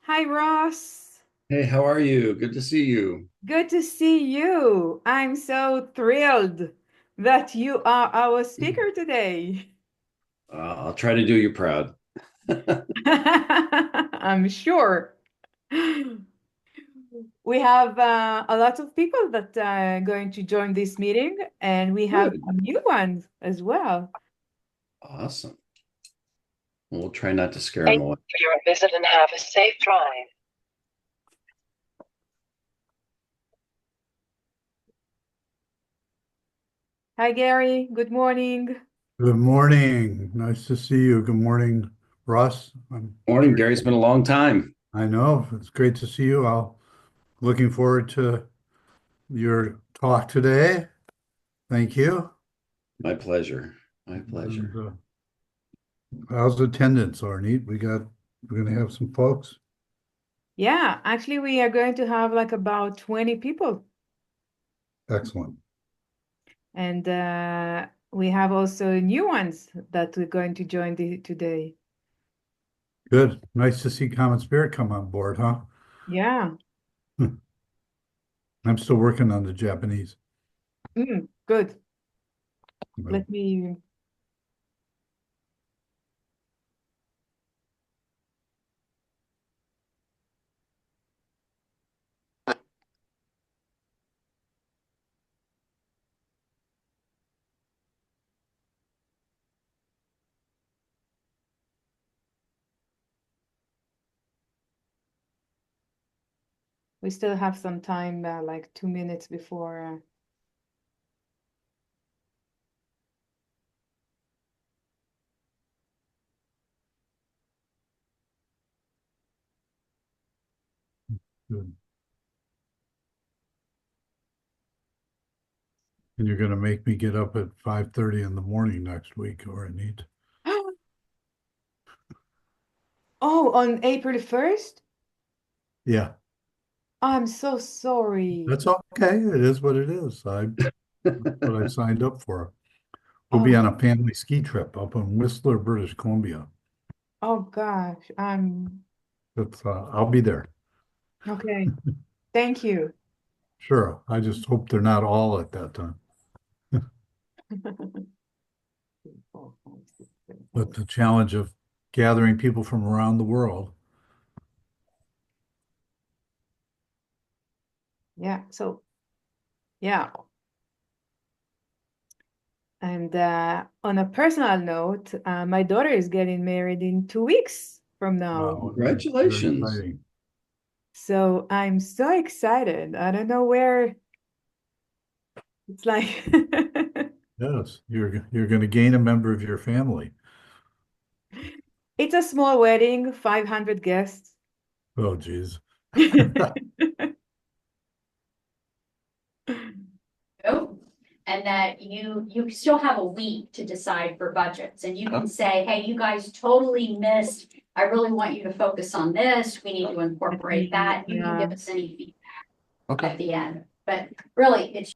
Hi, Ross. Hey, how are you? Good to see you. Good to see you. I'm so thrilled that you are our speaker today. I'll try to do you proud. I'm sure. We have a lot of people that are going to join this meeting, and we have Good. some new ones as well. Awesome. We'll try not to scare Thank them you away. for your visit and have a safe drive. Hi, Gary. Good morning. Good morning. Nice to see you. Good morning, Russ. Morning, Gary. It's been a long time. I know it's great to see you. I'll looking forward to your talk today. Thank you. My pleasure. My And pleasure. how's attendance, Arnie? We're gonna have some folks. Yeah, actually, we are going to have like about 20 people. Excellent. And we have also new ones that we're going to join today. Good. Nice to see Common Spirit come on board, huh? Yeah, I'm still working on the Japanese. good. But Let me, we still have some time, like 2 minutes before. good. And you're gonna make me get up at 5:30 in the morning next week, or I need. Oh, on April 1st? Yeah, I'm so sorry. that's okay. It is what it is. What I signed up for. We'll be Oh, on a family ski trip up in Whistler, British Columbia. oh gosh. I'll be there. Okay. Thank you. Sure. I just hope they're not all at that time. But the challenge of gathering people from around the world. Yeah, so yeah. And on a personal note, my daughter is getting married in 2 weeks from now. Wow, nice. Very Congratulations. exciting. So I'm so excited. I don't know where it's like. Yes, you're going to gain a member of your family. It's a small wedding, 500 guests. Oh, geez. Oh, and that you still have a week to decide for budgets, and you can say, hey, you guys totally missed. I really want you to focus on this. We need to incorporate that. You can Yeah. give us any feedback Okay. at the end. But really, it's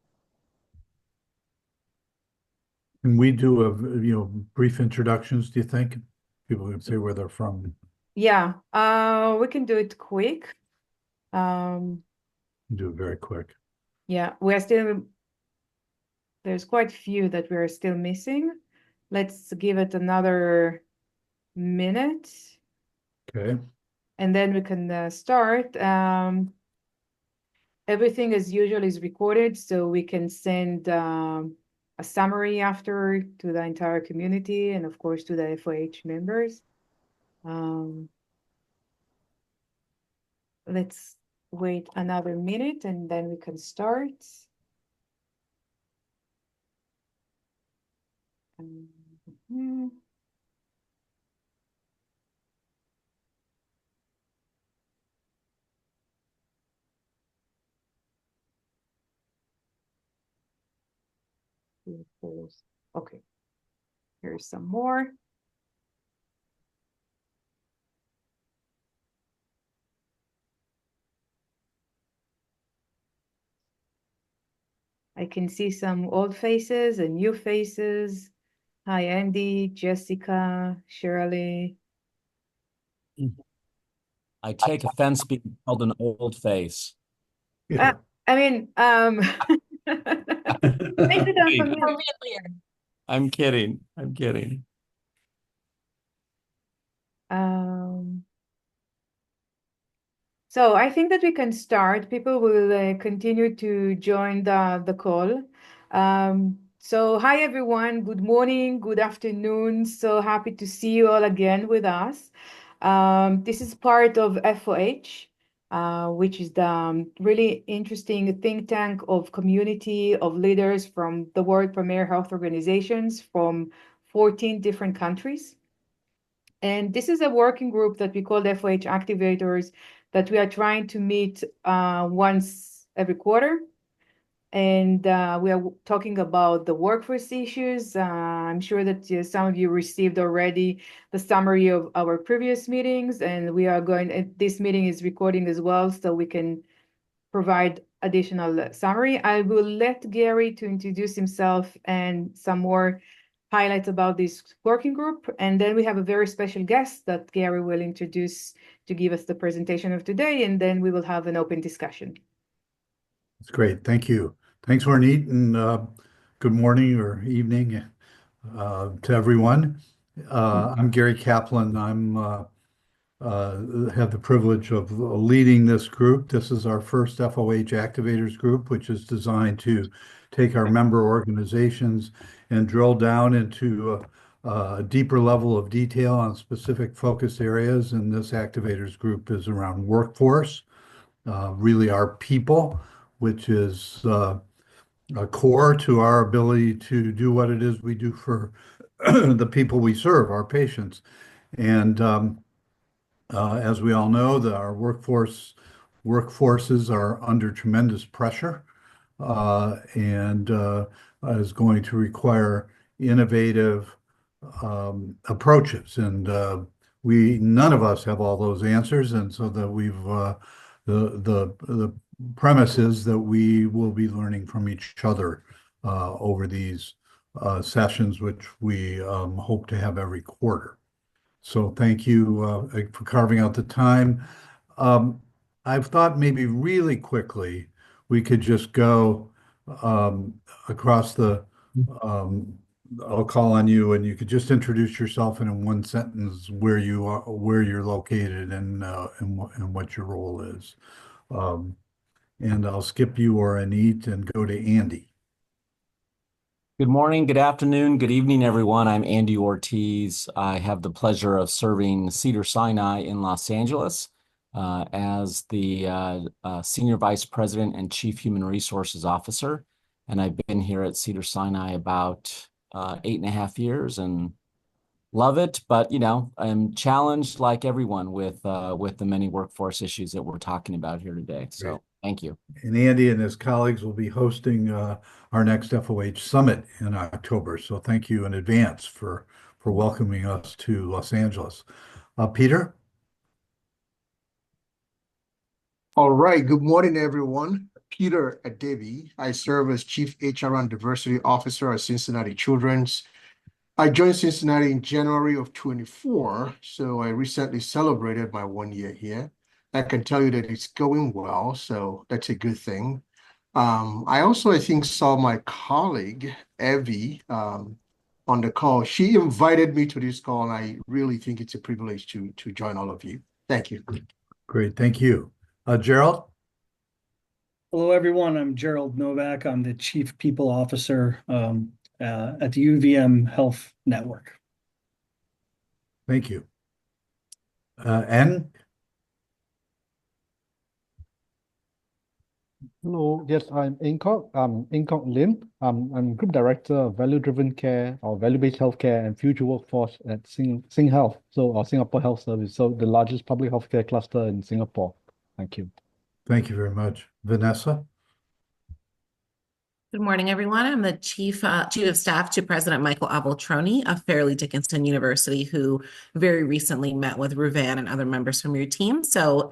Can we do brief introductions, do you think? People can say where they're from. Yeah. We can do it quick. Um, Do it very quick. yeah, there's quite a few that we're still missing. Let's give it another minute Okay. and then we can start. Everything as usual is recorded, so we can send a summary after to the entire community and of course to the FOH members. Um, let's wait another minute and then we can start. Mhm. Okay, here's some more. I can see some old faces and new faces. Hi, Andy, Jessica, Shirley. I take offense being called an old face. Uh, Yeah. I mean, makes it unfamiliar. I'm kidding. I'm kidding. Um, so I think that we can start. People will continue to join the call. So hi everyone, good morning, good afternoon. So happy to see you all again with us. This is part of FOH, which is the really interesting think tank of community of leaders from the world premier health organizations from 14 different countries. And this is a working group that we call FOH Activators that we are trying to meet once every quarter. And we are talking about the workforce issues. I'm sure that some of you received already the summary of our previous meetings, and we are going, this meeting is recording as well, so we can provide additional summary. I will let Gary to introduce himself and some more highlights about this working group. And then we have a very special guest that Gary will introduce to give us the presentation of today, and then we will have an open discussion. That's great. Thank you. Thanks, Warneet, and good morning or evening to everyone. I'm Gary Kaplan. I'm have the privilege of leading this group. This is our first FOH Activators group, which is designed to take our member organizations and drill down into a deeper level of detail on specific focus areas. And this Activators group is around workforce, really our people, which is a core to our ability to do what it is we do for the people we serve, our patients. And as we all know, our workforces are under tremendous pressure and is going to require innovative approaches. And none of us have all those answers, and so that the premise is that we will be learning from each other over these sessions, which we hope to have every quarter. So thank you for carving out the time. I've thought maybe really quickly we could just go across the. I'll call on you, and you could just introduce yourself and in one sentence where you are, where you're located, and what your role is. And I'll skip you or Anit and go to Andy. Good morning, good afternoon, good evening, everyone. I'm Andy Ortiz. I have the pleasure of serving Cedars-Sinai in Los Angeles as the Senior Vice President and Chief Human Resources Officer. And I've been here at Cedars-Sinai about 8.5 years and love it. But, you know, I'm challenged like everyone with the many workforce issues that we're talking about here today. So Great. thank you. And Andy and his colleagues will be hosting our next FOH Summit in October. So thank you in advance for welcoming us to Los Angeles. Peter? All right. Good morning, everyone. Peter Adebi. I serve as Chief HR and Diversity Officer at Cincinnati Children's. I joined Cincinnati in January of 24, so I recently celebrated my 1 year here. I can tell you that it's going well, so that's a good thing. I also, I think, saw my colleague, Evie, on the call. She invited me to this call, and I really think it's a privilege to join all of you. Thank you. Great. Thank you. Gerald? Hello, everyone. I'm Gerald Novak. I'm the Chief People Officer at the UVM Health Network. Thank you. N? Hello, yes, I'm Incock Lim. I'm Group Director of Value-Driven Care or Value-Based Healthcare and Future Workforce at Sing Health, so our Singapore Health Service, so the largest public healthcare cluster in Singapore. Thank you. Thank you very much. Vanessa? Good morning, everyone. I'm the Chief of Staff to President Michael Aboltroni of Fairleigh Dickinson University, who very recently met with Ruvan and other members from your team. So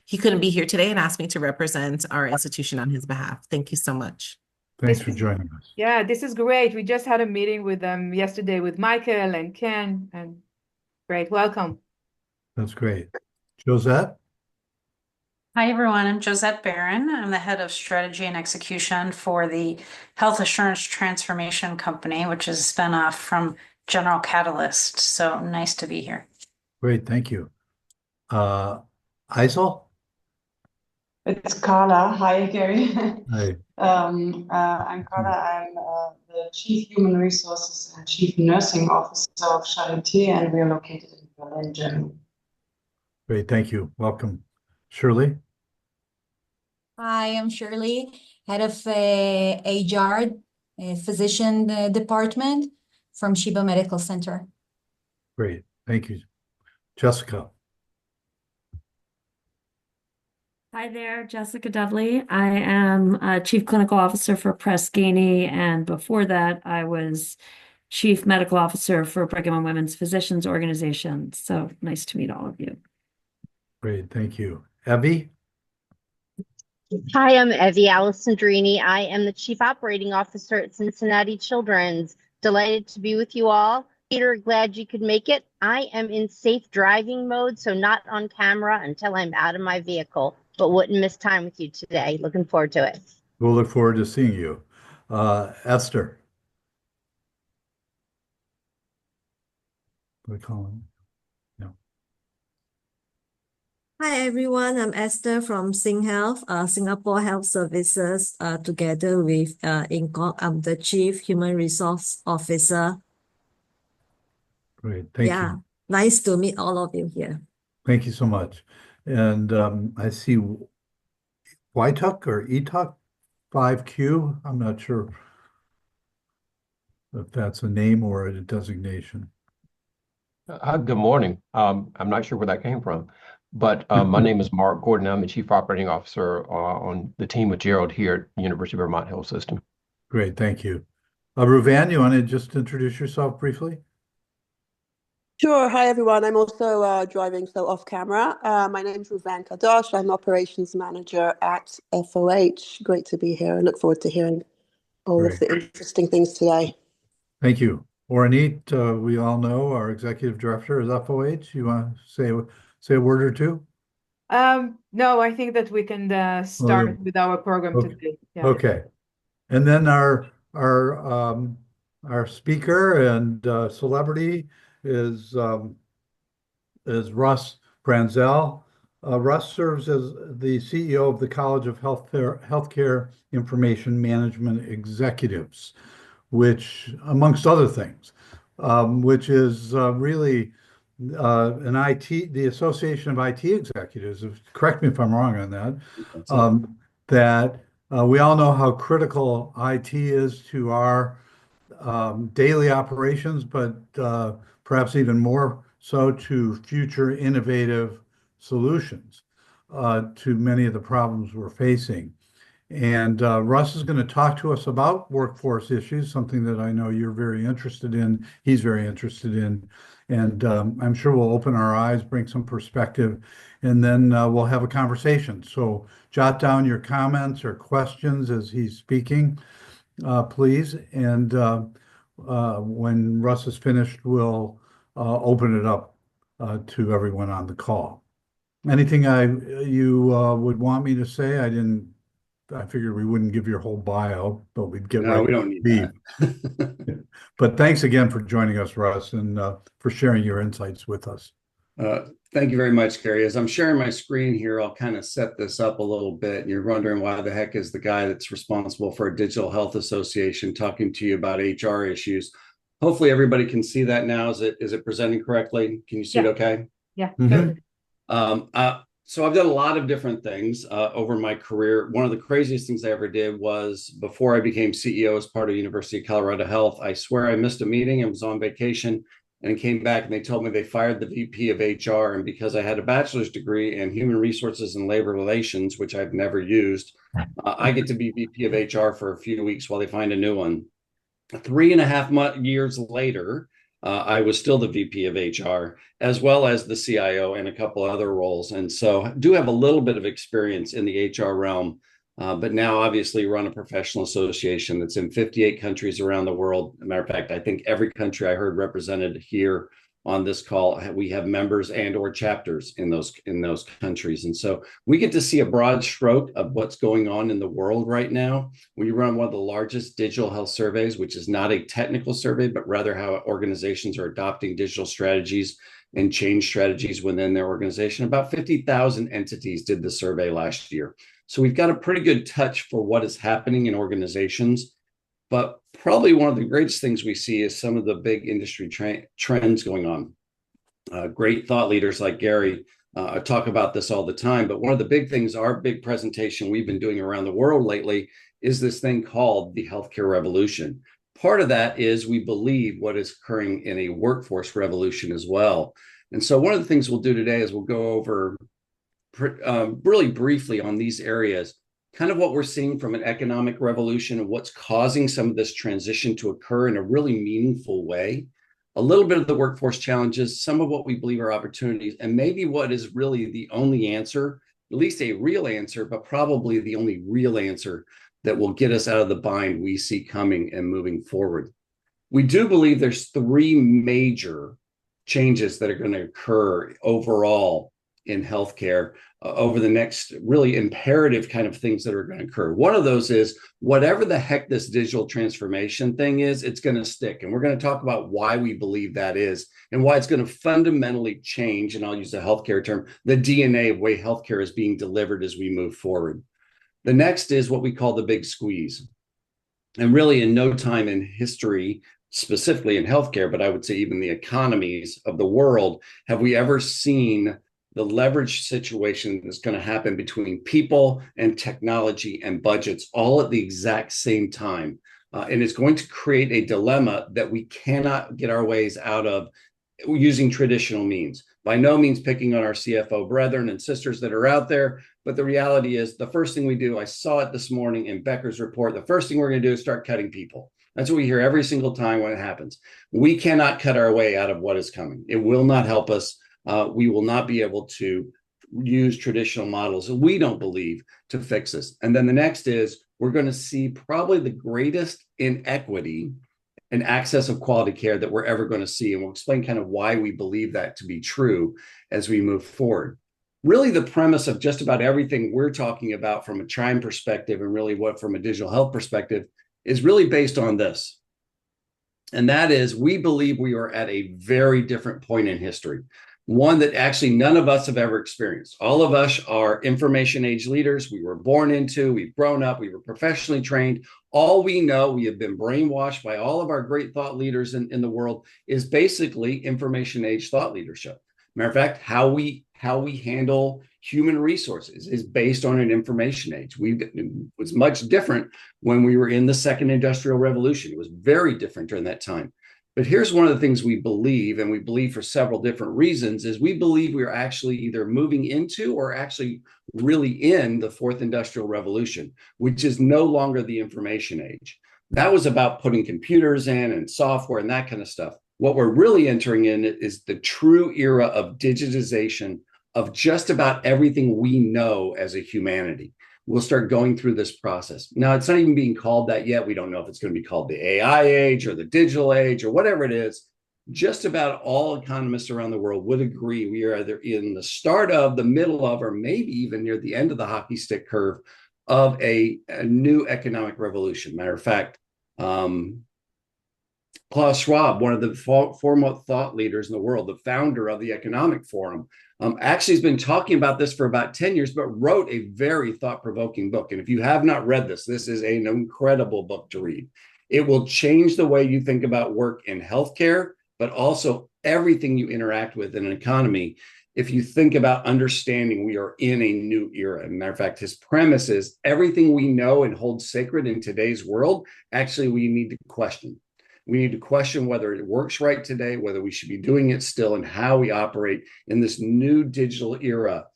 he couldn't be here today and asked me to represent our institution on his behalf. Thank you so much. Thanks for joining us. Yeah, this is great. We just had a meeting with them yesterday with Michael and Ken, and great. Welcome. That's great. Josette? Hi, everyone. I'm Josette Barron. I'm the head of strategy and execution for the Health Assurance Transformation Company, which is a spinoff from General Catalyst. So nice to be here. Great, thank you. Isel? It's Carla. Hi, Gary. Hi, I'm Carla. I'm the Chief Human Resources and Chief Nursing Officer of Charité, and we are located in Berlin, Germany. great, thank you. Welcome. Shirley? Hi, I'm Shirley, head of HR, physician department from Sheba Medical Center. Great, thank you. Jessica? Hi there, Jessica Dudley. I am Chief Clinical Officer for Press Ganey, and before that, I was Chief Medical Officer for Brigham and Women's Physicians Organization. So nice to meet all of you. Great, thank you. Evie? Hi, I'm Evie Alessandrini. I am the Chief Operating Officer at Cincinnati Children's. Delighted to be with you all. Peter, glad you could make it. I am in safe driving mode, so not on camera until I'm out of my vehicle, but wouldn't miss time with you today. Looking forward to it. We'll look forward to seeing you. Esther? We call him? No. Hi everyone, I'm Esther from SingHealth, Singapore Health Services, together with Inc. I'm the Chief Human Resource Officer. Great, thank Yeah, you. nice to meet all of you here. Thank you so much. And I see YTUC or ETUC 5Q. I'm not sure if that's a name or a designation. Good morning. I'm not sure where that came from, but my name is Mark Gordon. I'm the Chief Operating Officer on the team with Gerald here at University of Vermont Health System. Great, thank you. Ruvan, you want to just introduce yourself briefly? Sure. Hi, everyone. I'm also driving, so off camera. My name is Ruvan Kadosh. I'm Operations Manager at FOH. Great to be here. I look forward to hearing all of Great. the interesting things today. Thank you. Oranit, we all know our Executive Director is FOH. You want to say a word or two? No, I think that we can start with our program Okay. today. Yeah. Okay. And then our speaker and celebrity is Russ Branzell. Russ serves as the CEO of the College of Healthcare Information Management Executives, which, amongst other things, which is really the Association of IT Executives. Correct me if I'm wrong on that. That we all know how critical IT is to our daily operations, but perhaps even more so to future innovative solutions to many of the problems we're facing. And Russ is going to talk to us about workforce issues, something that I know you're very interested in, he's very interested in. And I'm sure we'll open our eyes, bring some perspective, and then we'll have a conversation. So jot down your comments or questions as he's speaking, please. And when Russ is finished, we'll open it up to everyone on the call. Anything you would want me to say? I figured we wouldn't give your whole bio, but we'd get right. No, we don't need that. But thanks again for joining us, Russ, and for sharing your insights with us. Thank you very much, Gary. As I'm sharing my screen here, I'll kind of set this up a little bit. You're wondering why the heck is the guy that's responsible for a digital health association talking to you about HR issues. Hopefully everybody can see that now. Is it presenting correctly? Can you see it okay? Yeah. So I've done a lot of different things over my career. One of the craziest things I ever did was before I became CEO as part of University of Colorado Health, I swear I missed a meeting and was on vacation and came back and they told me they fired the VP of HR. And because I had a bachelor's degree in human resources and labor relations, which I've never used, I get to be VP of HR for a few weeks while they find a new one. 3.5 years later, I was still the VP of HR, as well as the CIO and a couple other roles. And so I do have a little bit of experience in the HR realm, but now obviously run a professional association that's in 58 countries around the world. As a matter of fact, I think every country I heard represented here on this call, we have members and or chapters in those countries. And so we get to see a broad stroke of what's going on in the world right now. We run one of the largest digital health surveys, which is not a technical survey, but rather how organizations are adopting digital strategies and change strategies within their organization. About 50,000 entities did the survey last year. So we've got a pretty good touch for what is happening in organizations. But probably one of the greatest things we see is some of the big industry trends going on. Great thought leaders like Gary talk about this all the time. But one of the big things, our big presentation we've been doing around the world lately, is this thing called the healthcare revolution. Part of that is we believe what is occurring in a workforce revolution as well. And so one of the things we'll do today is we'll go over really briefly on these areas, kind of what we're seeing from an economic revolution and what's causing some of this transition to occur in a really meaningful way. A little bit of the workforce challenges, some of what we believe are opportunities, and maybe what is really the only answer, at least a real answer, but probably the only real answer that will get us out of the bind we see coming and moving forward. We do believe there's three major changes that are going to occur overall in healthcare over the next really imperative kind of things that are going to occur. One of those is whatever the heck this digital transformation thing is, it's going to stick. And we're going to talk about why we believe that is and why it's going to fundamentally change, and I'll use the healthcare term, the DNA of way healthcare is being delivered as we move forward. The next is what we call the big squeeze. And really in no time in history, specifically in healthcare, but I would say even the economies of the world, have we ever seen the leverage situation that's going to happen between people and technology and budgets all at the exact same time. And it's going to create a dilemma that we cannot get our ways out of using traditional means. By no means picking on our CFO brethren and sisters that are out there, but the reality is the first thing we do, I saw it this morning in Becker's report, the first thing we're going to do is start cutting people. That's what we hear every single time when it happens. We cannot cut our way out of what is coming. It will not help us. We will not be able to use traditional models, and we don't believe, to fix this. And then the next is we're going to see probably the greatest inequity and access of quality care that we're ever going to see. And we'll explain kind of why we believe that to be true as we move forward. Really, the premise of just about everything we're talking about from a Chime perspective and really what from a digital health perspective is really based on this. And that is, we believe we are at a very different point in history. One that actually none of us have ever experienced. All of us are information age leaders. We were born into, we've grown up, we were professionally trained. All we know, we have been brainwashed by all of our great thought leaders in the world, is basically information age thought leadership. Matter of fact, how we handle human resources is based on an information age. It was much different when we were in the second industrial revolution. It was very different during that time. But here's one of the things we believe, and we believe for several different reasons, is we believe we're actually either moving into or actually really in the fourth industrial revolution, which is no longer the information age. That was about putting computers in and software and that kind of stuff. What we're really entering in is the true era of digitization of just about everything we know as a humanity. We'll start going through this process. Now, it's not even being called that yet. We don't know if it's going to be called the AI age or the digital age or whatever it is. Just about all economists around the world would agree we are either in the start of, the middle of, or maybe even near the end of the hockey stick curve of a new economic revolution. Matter of fact, Klaus Schwab, one of the foremost thought leaders in the world, the founder of the Economic Forum, actually has been talking about this for about 10 years, but wrote a very thought-provoking book. And if you have not read this, this is an incredible book to read. It will change the way you think about work in healthcare, but also everything you interact with in an economy. If you think about understanding we are in a new era. As a matter of fact, his premise is everything we know and hold sacred in today's world, actually we need to question. We need to question whether it works right today, whether we should be doing it still, and how we operate in this new digital era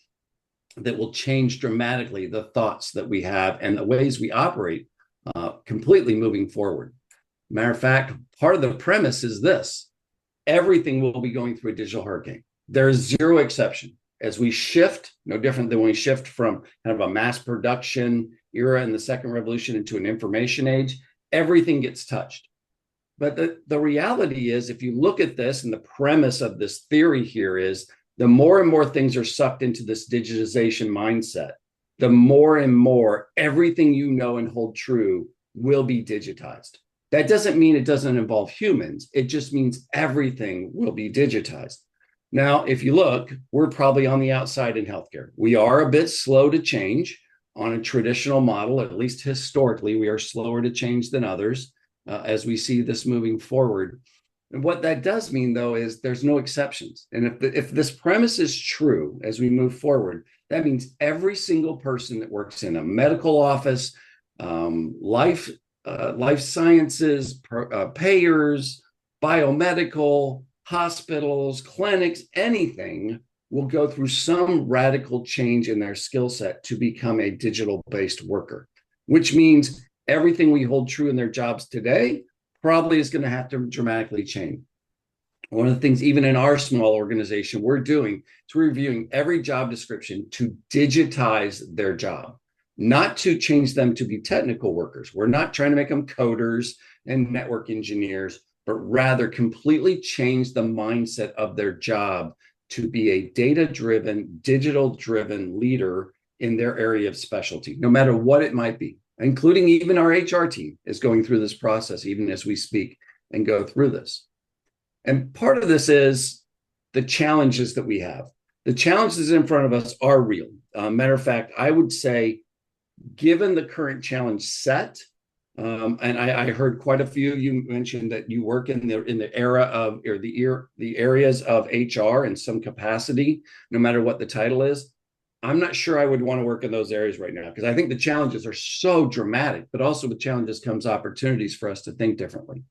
that will change dramatically the thoughts that we have and the ways we operate completely moving forward. Matter of fact, part of the premise is this: everything will be going through a digital hurricane. There is zero exception. As we shift, no different than when we shift from kind of a mass production era in the second revolution into an information age, everything gets touched. But the reality is, if you look at this, and the premise of this theory here is, the more and more things are sucked into this digitization mindset, the more and more everything you know and hold true will be digitized. That doesn't mean it doesn't involve humans. It just means everything will be digitized. Now, if you look, we're probably on the outside in healthcare. We are a bit slow to change on a traditional model, at least historically, we are slower to change than others as we see this moving forward. And what that does mean, though, is there's no exceptions. And if this premise is true as we move forward, that means every single person that works in a medical office, life sciences, payers, biomedical, hospitals, clinics, anything will go through some radical change in their skill set to become a digital-based worker, which means everything we hold true in their jobs today probably is going to have to dramatically change. One of the things, even in our small organization, we're doing is we're reviewing every job description to digitize their job, not to change them to be technical workers. We're not trying to make them coders and network engineers, but rather completely change the mindset of their job to be a data-driven, digital-driven leader in their area of specialty, no matter what it might be, including even our HR team is going through this process, even as we speak and go through this. And part of this is the challenges that we have. The challenges in front of us are real. Matter of fact, I would say, given the current challenge set, and I heard quite a few, you mentioned that you work in the era of, or the areas of HR in some capacity, no matter what the title is. I'm not sure I would want to work in those areas right now, because I think the challenges are so dramatic, but also with challenges comes opportunities for us to think differently.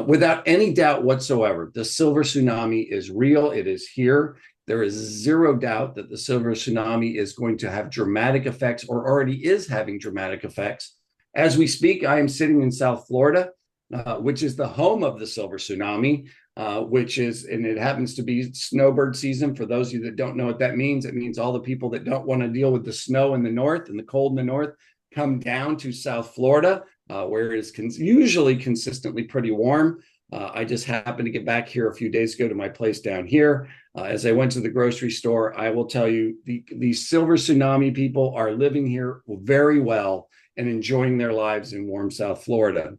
Without any doubt whatsoever, the silver tsunami is real. It is here. There is zero doubt that the silver tsunami is going to have dramatic effects, or already is having dramatic effects. As we speak, I am sitting in South Florida, which is the home of the silver tsunami, and it happens to be snowbird season. For those of you that don't know what that means, it means all the people that don't want to deal with the snow in the north and the cold in the north come down to South Florida, where it is usually consistently pretty warm. I just happened to get back here a few days ago to my place down here. As I went to the grocery store, I will tell you, the silver tsunami people are living here very well and enjoying their lives in warm South Florida.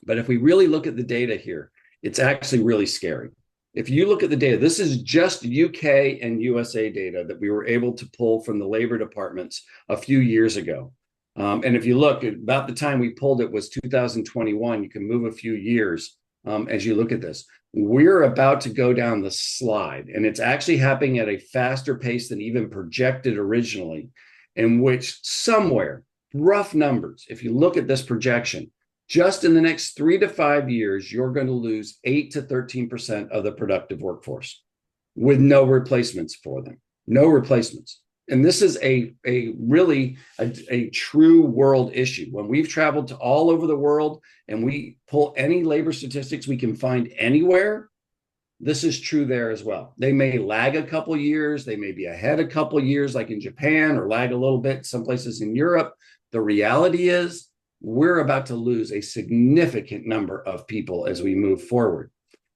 But if we really look at the data here, it's actually really scary. If you look at the data, this is just UK and USA data that we were able to pull from the labor departments a few years ago. And if you look, about the time we pulled it was 2021. You can move a few years as you look at this. We're about to go down the slide, and it's actually happening at a faster pace than even projected originally, in which somewhere, rough numbers, if you look at this projection, just in the next 3 to 5 years, you're going to lose 8 to 13% of the productive workforce with no replacements for them. No replacements. And this is a really true world issue. When we've traveled to all over the world and we pull any labor statistics we can find anywhere, this is true there as well. They may lag a couple of years, they may be ahead a couple of years, like in Japan, or lag a little bit some places in Europe. The reality is we're about to lose a significant number of people as we move forward.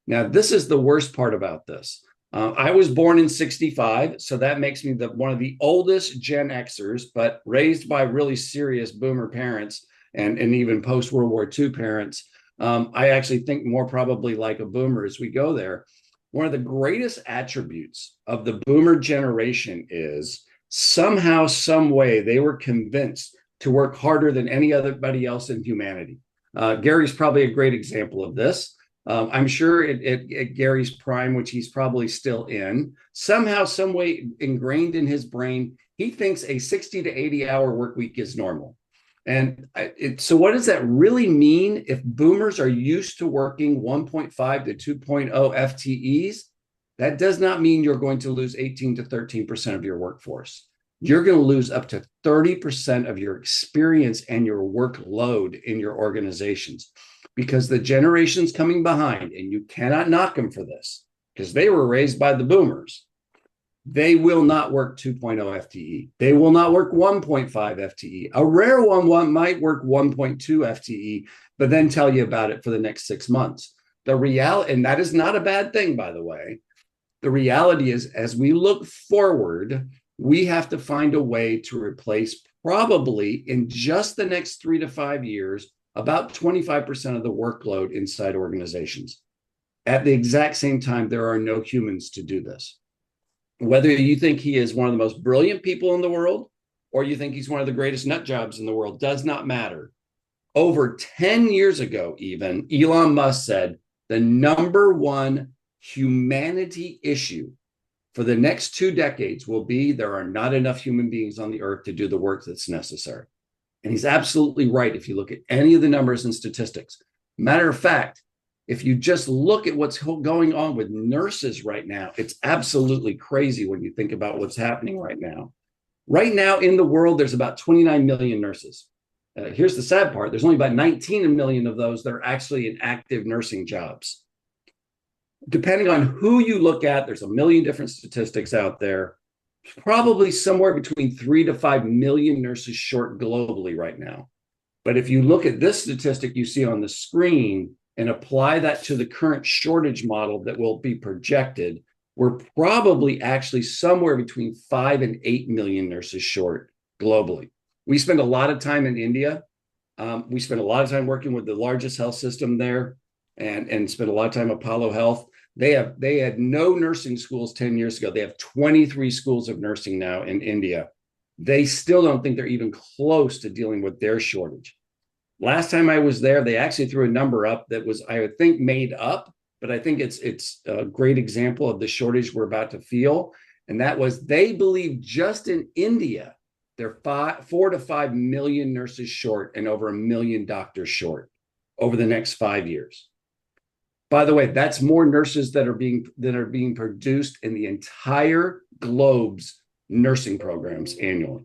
Now, this is the worst part about this. I was born in 65, so that makes me one of the oldest Gen Xers, but raised by really serious boomer parents and even post-World War II parents. I actually think more probably like a boomer as we go there. One of the greatest attributes of the boomer generation is somehow, some way, they were convinced to work harder than anybody else in humanity. Gary's probably a great example of this. I'm sure at Gary's prime, which he's probably still in, somehow, some way ingrained in his brain, he thinks a 60 to 80-hour work week is normal. And so what does that really mean if boomers are used to working 1.5 to 2.0 FTEs? That does not mean you're going to lose 18 to 13% of your workforce. You're going to lose up to 30% of your experience and your workload in your organizations, because the generations coming behind, and you cannot knock them for this because they were raised by the boomers, they will not work 2.0 FTE. They will not work 1.5 FTE. A rare one might work 1.2 FTE, but then tell you about it for the next 6 months. The reality, and that is not a bad thing, by the way. The reality is, as we look forward, we have to find a way to replace, probably in just the next 3 to 5 years, about 25% of the workload inside organizations. At the exact same time, there are no humans to do this. Whether you think he is one of the most brilliant people in the world, or you think he's one of the greatest nut jobs in the world, does not matter. Over 10 years ago, even, Elon Musk said the number one humanity issue for the next 2 decades will be there are not enough human beings on the earth to do the work that's necessary. And he's absolutely right if you look at any of the numbers and statistics. Matter of fact, if you just look at what's going on with nurses right now, it's absolutely crazy when you think about what's happening right now. Right now in the world, there's about 29 million nurses. Here's the sad part. There's only about 19 million of those that are actually in active nursing jobs. Depending on who you look at, there's a million different statistics out there. Probably somewhere between 3 to 5 million nurses short globally right now. But if you look at this statistic you see on the screen and apply that to the current shortage model that will be projected, we're probably actually somewhere between 5 and 8 million nurses short globally. We spend a lot of time in India. We spend a lot of time working with the largest health system there and spend a lot of time at Apollo Health. They had no nursing schools 10 years ago. They have 23 schools of nursing now in India. They still don't think they're even close to dealing with their shortage. Last time I was there, they actually threw a number up that was, I would think, made up, but I think it's a great example of the shortage we're about to feel. And that was, they believe just in India, they're 4 to 5 million nurses short and over 1 million doctors short over the next 5 years. By the way, that's more nurses that are being produced in the entire globe's nursing programs annually.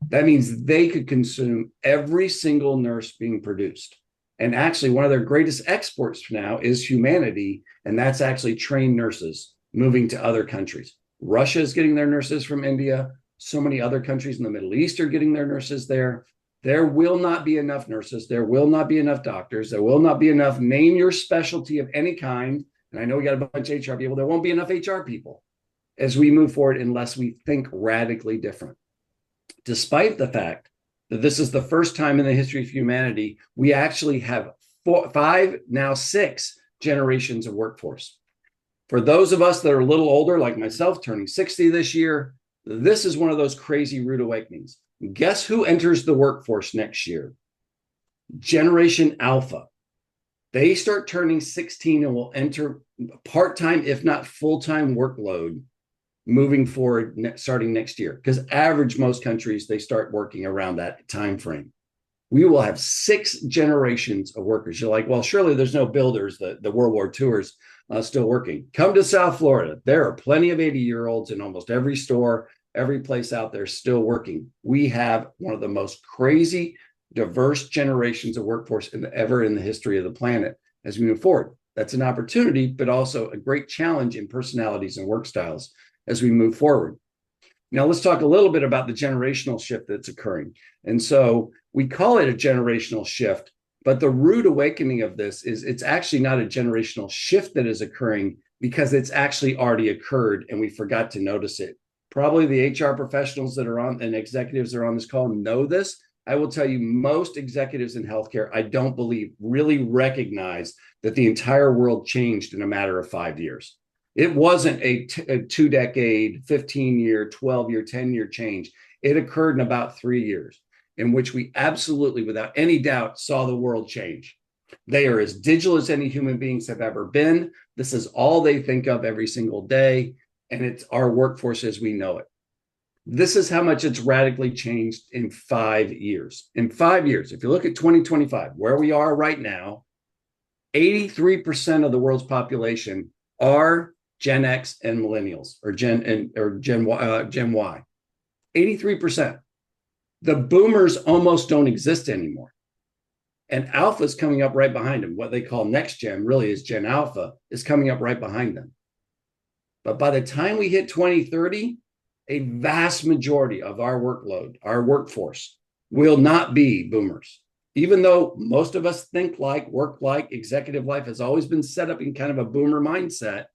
That means they could consume every single nurse being produced. And actually, one of their greatest exports now is humanity, and that's actually trained nurses moving to other countries. Russia is getting their nurses from India. So many other countries in the Middle East are getting their nurses there. There will not be enough nurses. There will not be enough doctors. There will not be enough name your specialty of any kind. And I know we got a bunch of HR people. There won't be enough HR people as we move forward unless we think radically different. Despite the fact that this is the first time in the history of humanity, we actually have 5, now 6 generations of workforce. For those of us that are a little older, like myself, turning 60 this year, this is one of those crazy rude awakenings. Guess who enters the workforce next year? Generation Alpha. They start turning 16 and will enter part-time, if not full-time workload moving forward, starting next year. Because average most countries, they start working around that time frame. We will have 6 generations of workers. You're like, well, surely there's no builders, the World War IIers still working. Come to South Florida. There are plenty of 80-year-olds in almost every store, every place out there still working. We have one of the most crazy, diverse generations of workforce ever in the history of the planet as we move forward. That's an opportunity, but also a great challenge in personalities and work styles as we move forward. Now, let's talk a little bit about the generational shift that's occurring. And so we call it a generational shift, but the rude awakening of this is it's actually not a generational shift that is occurring because it's actually already occurred and we forgot to notice it. Probably the HR professionals that are on and executives that are on this call know this. I will tell you, most executives in healthcare, I don't believe, really recognize that the entire world changed in a matter of 5 years. It wasn't a 2-decade, 15-year, 12-year, 10-year change. It occurred in about 3 years, in which we absolutely, without any doubt, saw the world change. They are as digital as any human beings have ever been. This is all they think of every single day. And it's our workforce as we know it. This is how much it's radically changed in 5 years. In 5 years, if you look at 2025, where we are right now, 83% of the world's population are Gen X and millennials, or Gen Y. 83%. The boomers almost don't exist anymore. And Alpha is coming up right behind them. What they call next gen really is Gen Alpha is coming up right behind them. But by the time we hit 2030, a vast majority of our workload, our workforce, will not be boomers. Even though most of us think like, work like, executive life has always been set up in kind of a boomer mindset,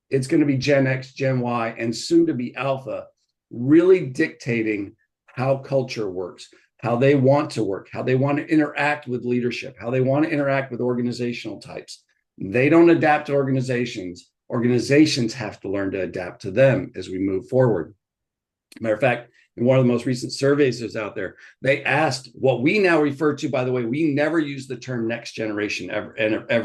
it's going to be Gen X, Gen Y, and soon to be Alpha, really dictating how culture works, how they want to work, how they want to interact with leadership, how they want to interact with organizational types. They don't adapt to organizations. Organizations have to learn to adapt to them as we move forward. Matter of fact, in one of the most recent surveys that's out there, they asked what we now refer to, by the way, we never use the term next generation ever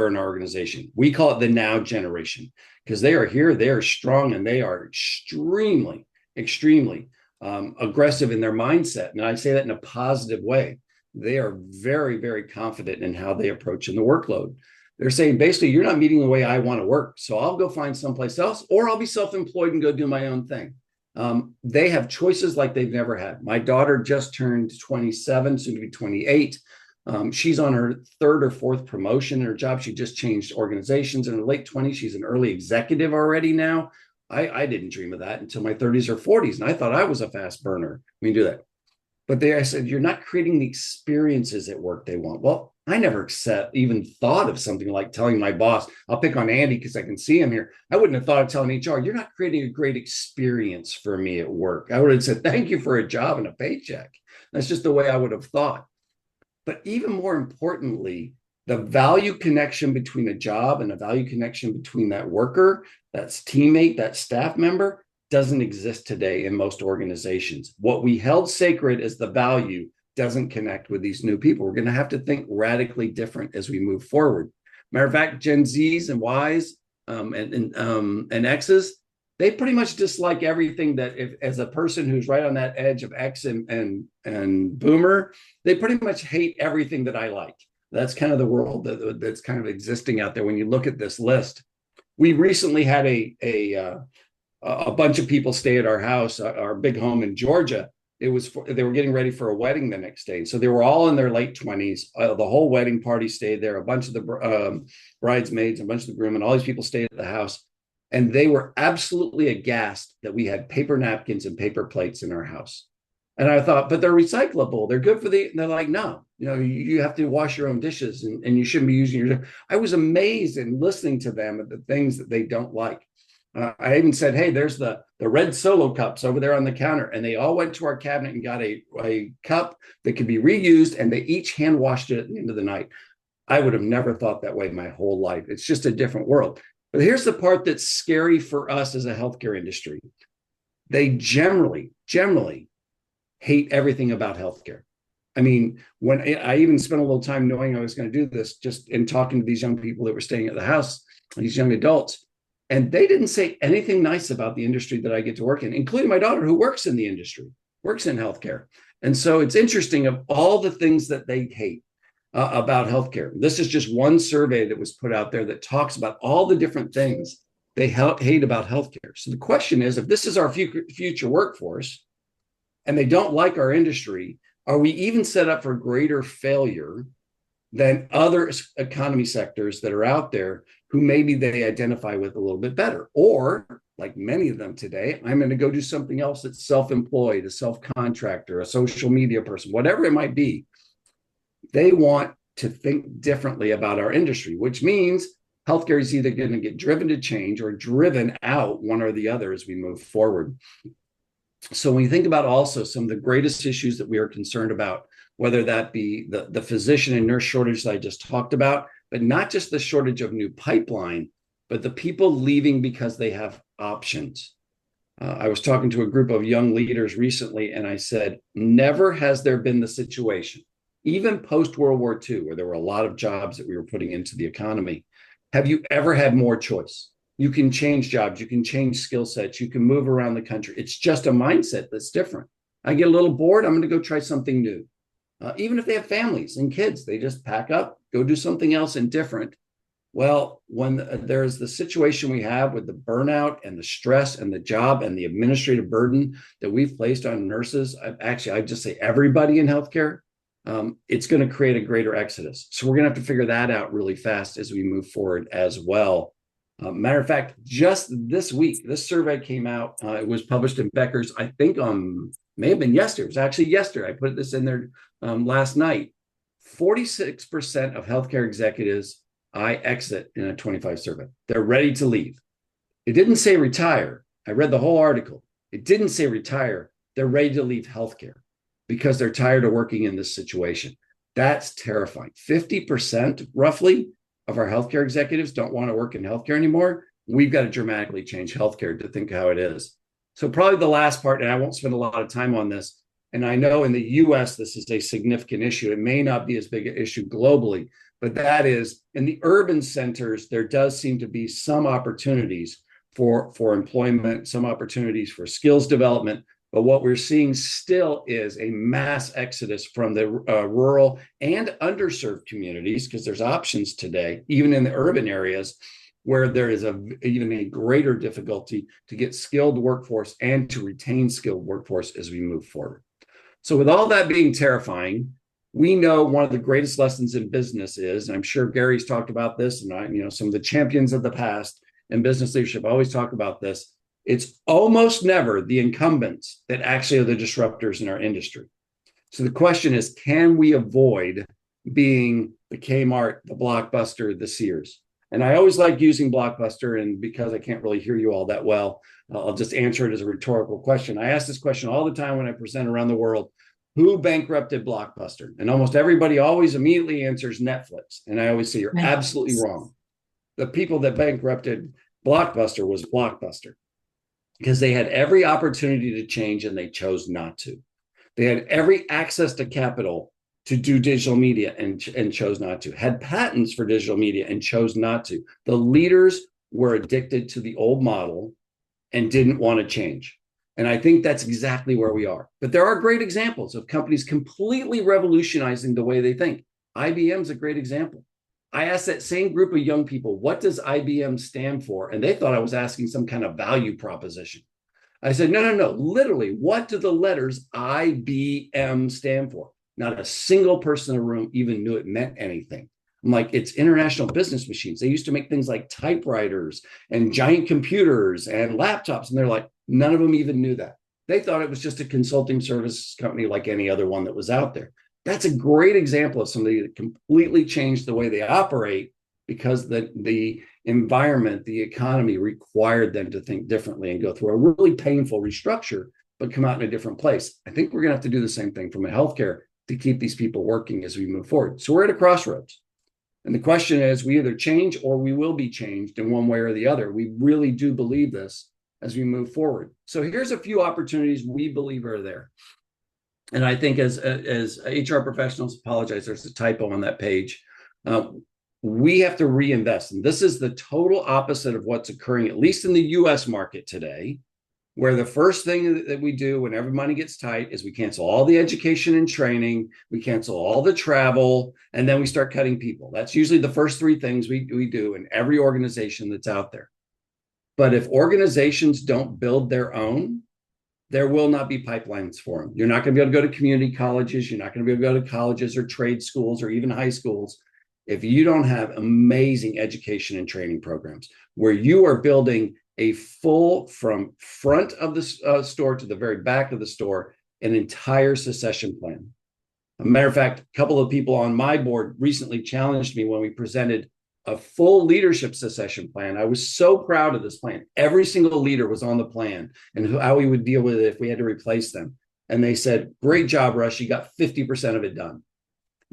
in our organization. We call it the now generation because they are here, they are strong, and they are extremely, extremely aggressive in their mindset. And I say that in a positive way. They are very, very confident in how they approach in the workload. They're saying, basically, you're not meeting the way I want to work. So I'll go find someplace else, or I'll be self-employed and go do my own thing. They have choices like they've never had. My daughter just turned 27, soon to be 28. She's on her third or fourth promotion in her job. She just changed organizations in her late 20s. She's an early executive already now. I didn't dream of that until my 30s or 40s. And I thought I was a fast burner. Do that. But I said, you're not creating the experiences at work they want. Well, I never even thought of something like telling my boss, I'll pick on Andy because I can see him here. I wouldn't have thought of telling HR, you're not creating a great experience for me at work. I would have said, thank you for a job and a paycheck. That's just the way I would have thought. But even more importantly, the value connection between a job and a value connection between that worker, that teammate, that staff member doesn't exist today in most organizations. What we held sacred as the value doesn't connect with these new people. We're going to have to think radically different as we move forward. Matter of fact, Gen Zs and Ys and X's, they pretty much dislike everything that, as a person who's right on that edge of X and Boomer, they pretty much hate everything that I like. That's kind of the world that's kind of existing out there when you look at this list. We recently had a bunch of people stay at our house, our big home in Georgia. They were getting ready for a wedding the next day. So they were all in their late 20s. The whole wedding party stayed there. A bunch of the bridesmaids, a bunch of the groom, and all these people stayed at the house. And they were absolutely aghast that we had paper napkins and paper plates in our house. And I thought, but they're recyclable. They're good for and they're like, no, you have to wash your own dishes and you shouldn't be using your. I was amazed in listening to them at the things that they don't like. I even said, hey, there's the red Solo cups over there on the counter. And they all went to our cabinet and got a cup that could be reused. And they each hand washed it at the end of the night. I would have never thought that way my whole life. It's just a different world. But here's the part that's scary for us as a healthcare industry. They generally hate everything about healthcare. I mean, when I even spent a little time knowing I was going to do this, just in talking to these young people that were staying at the house, these young adults, and they didn't say anything nice about the industry that I get to work in, including my daughter who works in the industry, works in healthcare. And so it's interesting of all the things that they hate about healthcare. This is just one survey that was put out there that talks about all the different things they hate about healthcare. So the question is, if this is our future workforce and they don't like our industry, are we even set up for greater failure than other economy sectors that are out there who maybe they identify with a little bit better? Or, like many of them today, I'm going to go do something else that's self-employed, a self-contractor, a social media person, whatever it might be. They want to think differently about our industry, which means healthcare is either going to get driven to change or driven out, one or the other, as we move forward. So when you think about also some of the greatest issues that we are concerned about, whether that be the physician and nurse shortage that I just talked about, but not just the shortage of new pipeline, but the people leaving because they have options. I was talking to a group of young leaders recently, and I said, never has there been the situation, even post-World War II, where there were a lot of jobs that we were putting into the economy. Have you ever had more choice? You can change jobs, you can change skill sets, you can move around the country. It's just a mindset that's different. I get a little bored, I'm going to go try something new. Even if they have families and kids, they just pack up, go do something else and different. Well, when there's the situation we have with the burnout and the stress and the job and the administrative burden that we've placed on nurses, I'd just say everybody in healthcare, it's going to create a greater exodus. So we're going to have to figure that out really fast as we move forward as well. Matter of fact, just this week, this survey came out. It was published in Becker's, I think may have been yesterday. It was actually yesterday. I put this in there last night. 46% of healthcare executives I exit in a 25 survey. They're ready to leave. It didn't say retire. I read the whole article. It didn't say retire. They're ready to leave healthcare because they're tired of working in this situation. That's terrifying. 50% roughly of our healthcare executives don't want to work in healthcare anymore. We've got to dramatically change healthcare to think how it is. So probably the last part, and I won't spend a lot of time on this, and I know in the US, this is a significant issue. It may not be as big an issue globally, but that is in the urban centers, there does seem to be some opportunities for employment, some opportunities for skills development. But what we're seeing still is a mass exodus from the rural and underserved communities, because there's options today, even in the urban areas, where there is even a greater difficulty to get skilled workforce and to retain skilled workforce as we move forward. So with all that being terrifying, we know one of the greatest lessons in business is, and I'm sure Gary's talked about this, and some of the champions of the past in business leadership always talk about this. It's almost never the incumbents that actually are the disruptors in our industry. So the question is, can we avoid being the Kmart, the Blockbuster, the Sears? And I always like using Blockbuster, and because I can't really hear you all that well, I'll just answer it as a rhetorical question. I ask this question all the time when I present around the world. Who bankrupted Blockbuster? And almost everybody always immediately answers Netflix. And I always say, you're absolutely wrong. The people that bankrupted Blockbuster was Blockbuster, because they had every opportunity to change and they chose not to. They had every access to capital to do digital media and chose not to, had patents for digital media and chose not to. The leaders were addicted to the old model and didn't want to change. And I think that's exactly where we are. But there are great examples of companies completely revolutionizing the way they think. IBM's a great example. I asked that same group of young people, what does IBM stand for? And they thought I was asking some kind of value proposition. I said, no. Literally, what do the letters IBM stand for? Not a single person in the room even knew it meant anything. I'm like, it's International Business Machines. They used to make things like typewriters and giant computers and laptops. And they're like, none of them even knew that. They thought it was just a consulting service company like any other one that was out there. That's a great example of somebody that completely changed the way they operate because the environment, the economy required them to think differently and go through a really painful restructure, but come out in a different place. I think we're going to have to do the same thing from a healthcare to keep these people working as we move forward. So we're at a crossroads. And the question is, we either change or we will be changed in one way or the other. We really do believe this as we move forward. So here's a few opportunities we believe are there. And I think as HR professionals, apologize, there's a typo on that page. We have to reinvest. And this is the total opposite of what's occurring, at least in the US market today, where the first thing that we do whenever money gets tight is we cancel all the education and training, we cancel all the travel, and then we start cutting people. That's usually the first three things we do in every organization that's out there. But if organizations don't build their own, there will not be pipelines for them. You're not going to be able to go to community colleges. You're not going to be able to go to colleges or trade schools or even high schools if you don't have amazing education and training programs where you are building a full, from front of the store to the very back of the store, an entire succession plan. As a matter of fact, a couple of people on my board recently challenged me when we presented a full leadership succession plan. I was so proud of this plan. Every single leader was on the plan and how we would deal with it if we had to replace them. And they said, great job, Rush. You got 50% of it done.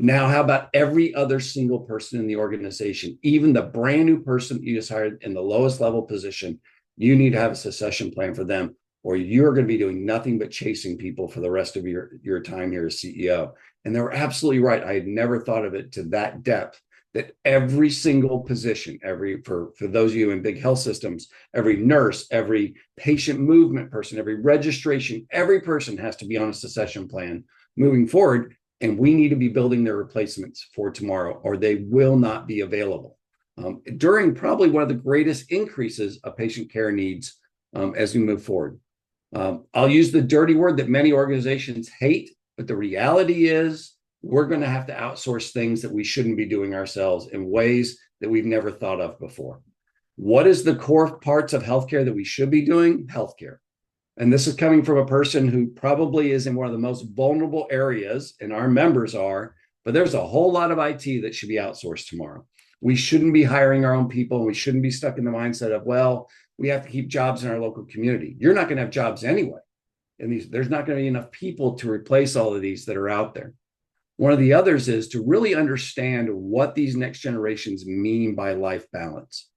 Now, how about every other single person in the organization, even the brand new person you just hired in the lowest level position? You need to have a succession plan for them, or you're going to be doing nothing but chasing people for the rest of your time here as CEO. And they were absolutely right. I had never thought of it to that depth, that every single position, for those of you in big health systems, every nurse, every patient movement person, every registration, every person has to be on a succession plan moving forward. And we need to be building their replacements for tomorrow, or they will not be available during probably one of the greatest increases of patient care needs as we move forward. I'll use the dirty word that many organizations hate, but the reality is we're going to have to outsource things that we shouldn't be doing ourselves in ways that we've never thought of before. What is the core parts of healthcare that we should be doing? Healthcare. And this is coming from a person who probably is in one of the most vulnerable areas, and our members are, but there's a whole lot of IT that should be outsourced tomorrow. We shouldn't be hiring our own people. And we shouldn't be stuck in the mindset of, well, we have to keep jobs in our local community. You're not going to have jobs anyway. And there's not going to be enough people to replace all of these that are out there. One of the others is to really understand what these next generations mean by life balance.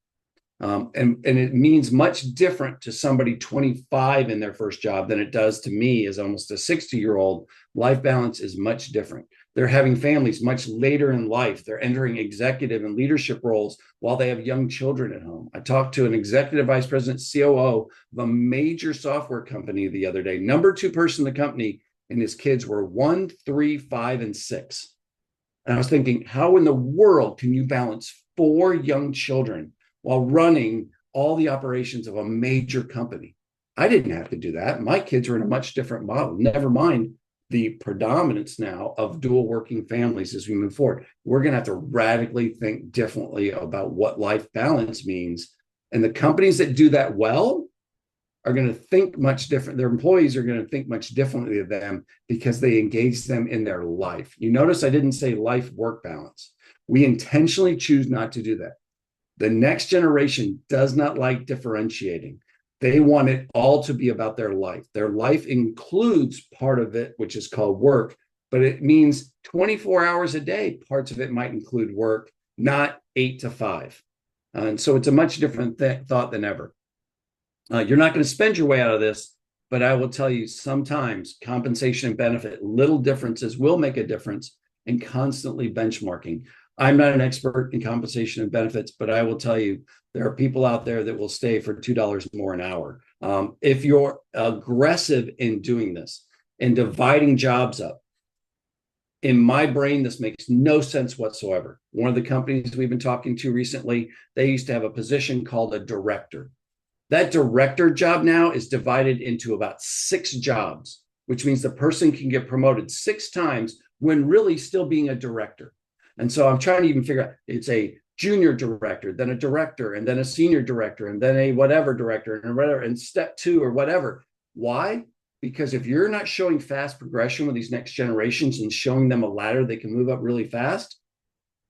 And it means much different to somebody 25 in their first job than it does to me as almost a 60-year-old. Life balance is much different. They're having families much later in life. They're entering executive and leadership roles while they have young children at home. I talked to an executive vice president, COO of a major software company the other day, number 2 person in the company, and his kids were 1, 3, 5, and 6. And I was thinking, how in the world can you balance 4 young children while running all the operations of a major company? I didn't have to do that. My kids are in a much different model. Never mind the predominance now of dual working families as we move forward. We're going to have to radically think differently about what life balance means. And the companies that do that well are going to think much different. Their employees are going to think much differently of them because they engage them in their life. You notice I didn't say life-work balance. We intentionally choose not to do that. The next generation does not like differentiating. They want it all to be about their life. Their life includes part of it, which is called work, but it means 24 hours a day. Parts of it might include work, not 8 to 5. And so it's a much different thought than ever. You're not going to spend your way out of this, but I will tell you sometimes compensation and benefit, little differences will make a difference, and constantly benchmarking. I'm not an expert in compensation and benefits, but I will tell you, there are people out there that will stay for $2 more an hour. If you're aggressive in doing this and dividing jobs up, in my brain, this makes no sense whatsoever. One of the companies we've been talking to recently, they used to have a position called a director. That director job now is divided into about 6 jobs, which means the person can get promoted 6 times when really still being a director. And so I'm trying to even figure out, it's a junior director, then a director, and then a senior director, and then a whatever director, and whatever, and step 2 or whatever. Why? Because if you're not showing fast progression with these next generations and showing them a ladder they can move up really fast,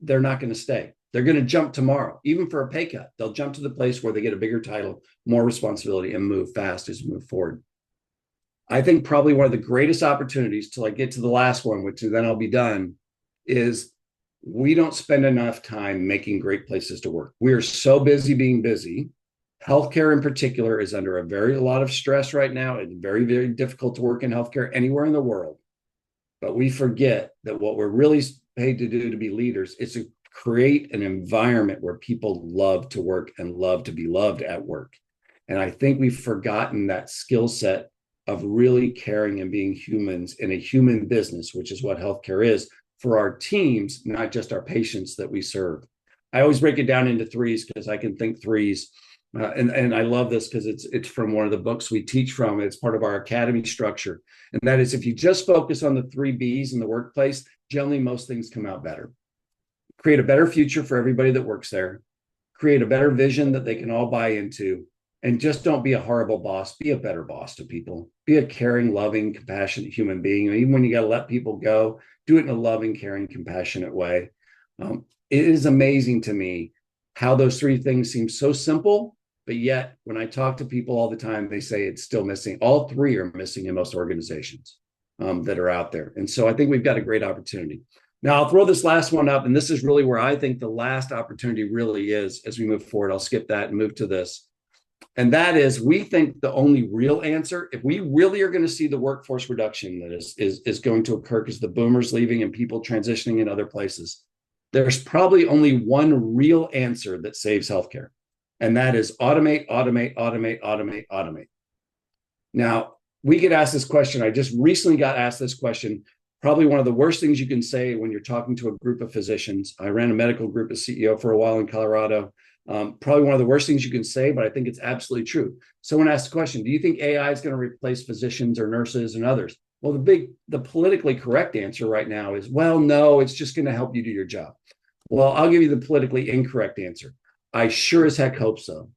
they're not going to stay. They're going to jump tomorrow, even for a pay cut. They'll jump to the place where they get a bigger title, more responsibility, and move fast as we move forward. I think probably one of the greatest opportunities till I get to the last one, which then I'll be done, is we don't spend enough time making great places to work. We are so busy being busy. Healthcare in particular is under a lot of stress right now. It's very, very difficult to work in healthcare anywhere in the world. But we forget that what we're really paid to do to be leaders is to create an environment where people love to work and love to be loved at work. And I think we've forgotten that skill set of really caring and being humans in a human business, which is what healthcare is, for our teams, not just our patients that we serve. I always break it down into 3s because I can think 3s. And I love this because it's from one of the books we teach from. It's part of our academy structure. And that is, if you just focus on the 3 Bs in the workplace, generally most things come out better. Create a better future for everybody that works there. Create a better vision that they can all buy into. And just don't be a horrible boss. Be a better boss to people. Be a caring, loving, compassionate human being. And even when you got to let people go, do it in a loving, caring, compassionate way. It is amazing to me how those 3 things seem so simple, but yet when I talk to people all the time, they say it's still missing. All 3 are missing in most organizations that are out there. And so I think we've got a great opportunity. Now I'll throw this last one up, and this is really where I think the last opportunity really is as we move forward. I'll skip that and move to this. And that is, we think the only real answer, if we really are going to see the workforce reduction that is going to occur because the boomers leaving and people transitioning in other places, there's probably only one real answer that saves healthcare. And that is automate, automate, automate, automate, automate. Now, we get asked this question. I just recently got asked this question. Probably one of the worst things you can say when you're talking to a group of physicians. I ran a medical group as CEO for a while in Colorado. Probably one of the worst things you can say, but I think it's absolutely true. Someone asked the question, do you think AI is going to replace physicians or nurses and others? Well, the politically correct answer right now is, well, no, it's just going to help you do your job. Well, I'll give you the politically incorrect answer. I sure as heck hope so.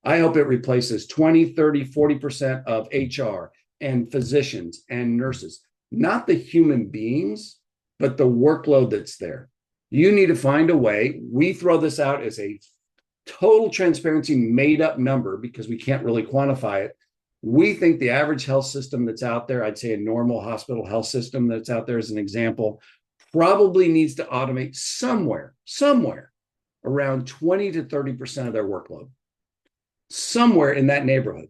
I hope it replaces 20, 30, 40% of HR and physicians and nurses, not the human beings, but the workload that's there. You need to find a way. We throw this out as a total transparency made up number because we can't really quantify it. We think the average health system that's out there, I'd say a normal hospital health system that's out there as an example, probably needs to automate somewhere around 20 to 30% of their workload, somewhere in that neighborhood,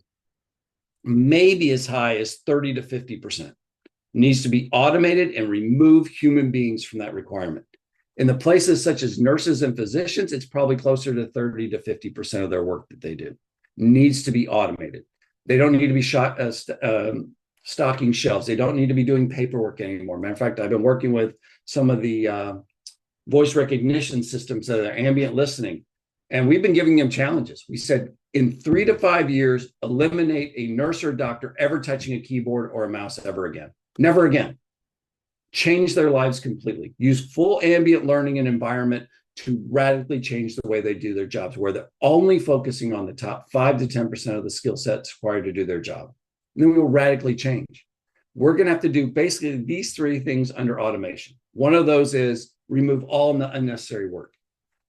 maybe as high as 30 to 50% needs to be automated and remove human beings from that requirement. In the places such as nurses and physicians, it's probably closer to 30 to 50% of their work that they do needs to be automated. They don't need to be stocking shelves. They don't need to be doing paperwork anymore. Matter of fact, I've been working with some of the voice recognition systems that are ambient listening, and we've been giving them challenges. We said, in 3 to 5 years, eliminate a nurse or doctor ever touching a keyboard or a mouse ever again. Never again. Change their lives completely. Use full ambient learning and environment to radically change the way they do their jobs, where they're only focusing on the top 5 to 10% of the skill sets required to do their job. And then we will radically change. We're going to have to do basically these 3 things under automation. One of those is remove all the unnecessary work.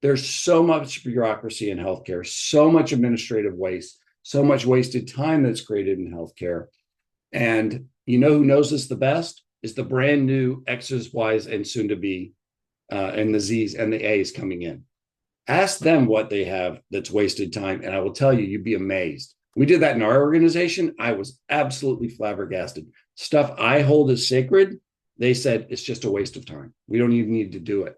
There's so much bureaucracy in healthcare, so much administrative waste, so much wasted time that's created in healthcare. And you know who knows this the best? Is the brand new X's, Y's, and soon to be, and the Z's and the A's coming in. Ask them what they have that's wasted time, and I will tell you, you'd be amazed. We did that in our organization. I was absolutely flabbergasted. Stuff I hold as sacred, they said it's just a waste of time. We don't even need to do it.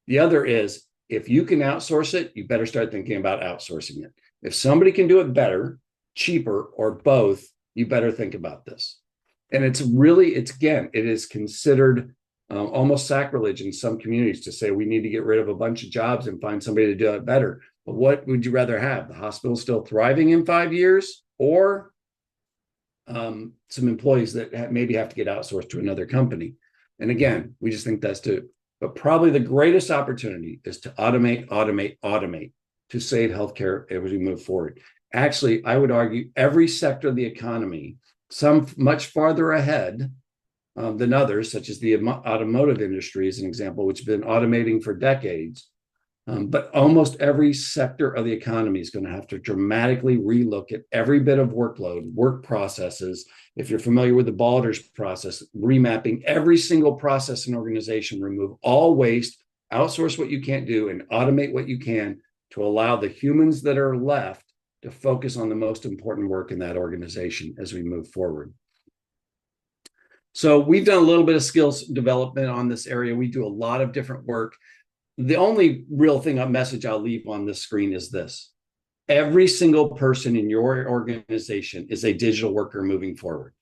The other is, if you can outsource it, you better start thinking about outsourcing it. If somebody can do it better, cheaper, or both, you better think about this. And it is considered almost sacrilege in some communities to say we need to get rid of a bunch of jobs and find somebody to do it better. But what would you rather have? The hospital still thriving in 5 years, or some employees that maybe have to get outsourced to another company? And again, we just think that's too. But probably the greatest opportunity is to automate to save healthcare as we move forward. Actually, I would argue every sector of the economy, some much farther ahead than others, such as the automotive industry, as an example, which has been automating for decades. But almost every sector of the economy is going to have to dramatically relook at every bit of workload, work processes. If you're familiar with the Baldr's process, remapping every single process and organization, remove all waste, outsource what you can't do, and automate what you can to allow the humans that are left to focus on the most important work in that organization as we move forward. So we've done a little bit of skills development on this area. We do a lot of different work. The only real message I'll leave on this screen is this. Every single person in your organization is a digital worker moving forward.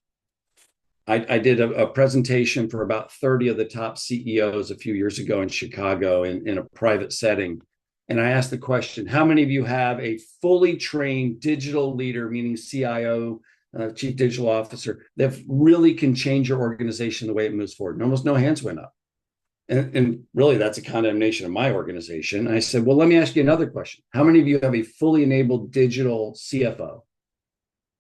I did a presentation for about 30 of the top CEOs a few years ago in Chicago in a private setting. And I asked the question, how many of you have a fully trained digital leader, meaning CIO, Chief Digital Officer, that really can change your organization the way it moves forward? And almost no hands went up. And really, that's a condemnation of my organization. And I said, well, let me ask you another question. How many of you have a fully enabled digital CFO?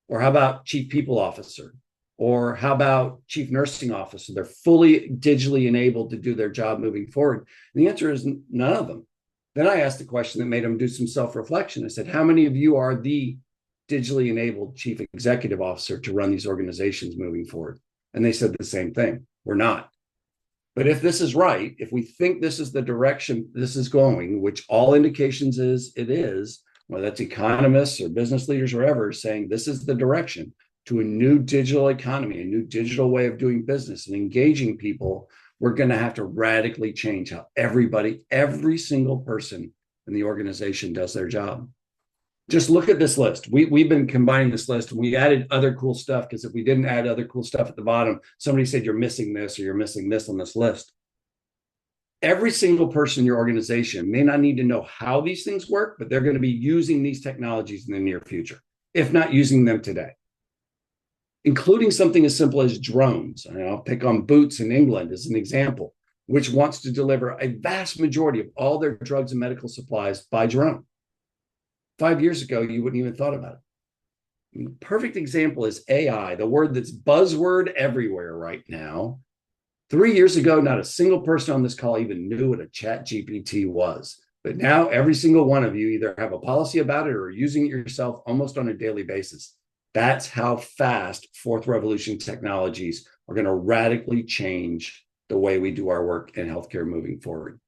Or how about Chief People Officer? Or how about Chief Nursing Officer? They're fully digitally enabled to do their job moving forward. And the answer is none of them. Then I asked the question that made them do some self-reflection. I said, how many of you are the digitally enabled Chief Executive Officer to run these organizations moving forward? And they said the same thing. We're not. But if this is right, if we think this is the direction this is going, which all indications is it is, whether that's economists or business leaders or whatever, saying this is the direction to a new digital economy, a new digital way of doing business and engaging people, we're going to have to radically change how every single person in the organization does their job. Just look at this list. We've been combining this list. We added other cool stuff because if we didn't add other cool stuff at the bottom, somebody said you're missing this or you're missing this on this list. Every single person in your organization may not need to know how these things work, but they're going to be using these technologies in the near future, if not using them today, including something as simple as drones. I'll pick on Boots in England as an example, which wants to deliver a vast majority of all their drugs and medical supplies by drone. 5 years ago, you wouldn't even thought about it. The perfect example is AI, the word that's buzzword everywhere right now. 3 years ago, not a single person on this call even knew what a chat GPT was. But now every single one of you either have a policy about it or are using it yourself almost on a daily basis. That's how fast fourth revolution technologies are going to radically change the way we do our work in healthcare moving forward.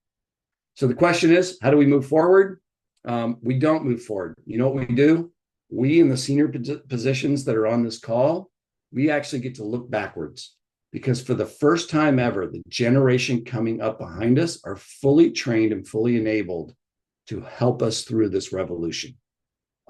So the question is, how do we move forward? We don't move forward. You know what we do? We in the senior positions that are on this call, we actually get to look backwards, because for the first time ever, the generation coming up behind us are fully trained and fully enabled to help us through this revolution.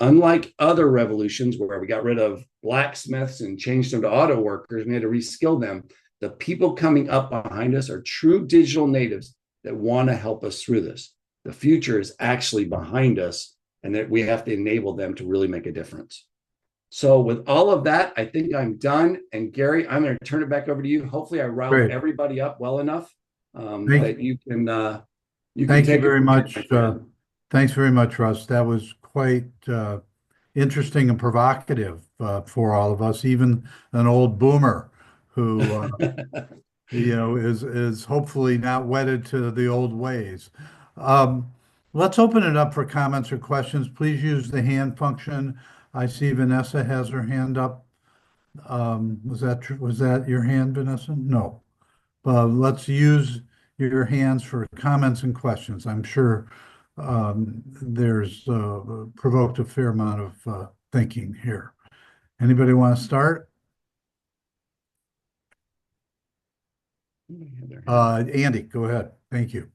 Unlike other revolutions where we got rid of blacksmiths and changed them to auto workers, we had to reskill them. The people coming up behind us are true digital natives that want to help us through this. The future is actually behind us, and that we have to enable them to really make a difference. So with all of that, I think I'm done. And Gary, I'm going to turn it back over to you. Hopefully I riled everybody up well enough that you can Thank you take very it from much. here. Thanks very much, Russ. That was quite interesting and provocative for all of us, even an old boomer who is hopefully not wedded to the old ways. Let's open it up for comments or questions. Please use the hand function. I see Vanessa has her hand up. Was that your hand, Vanessa? No. Let's use your hands for comments and questions. I'm sure there's provoked a fair amount of thinking here. Anybody want to start? Andy, go ahead. Thank you.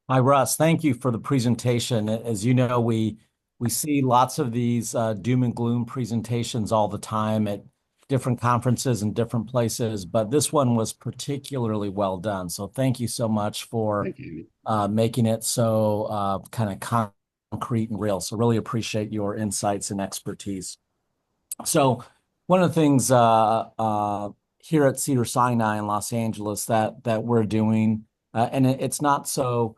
Hi, Russ. Thank you for the presentation. As you know, we see lots of these doom and gloom presentations all the time at different conferences and different places, but this one was particularly well done. So thank you so much for making it so kind of concrete and real. So really appreciate your insights and expertise. So one of the things here at Cedars-Sinai in Los Angeles that we're doing, and it's not so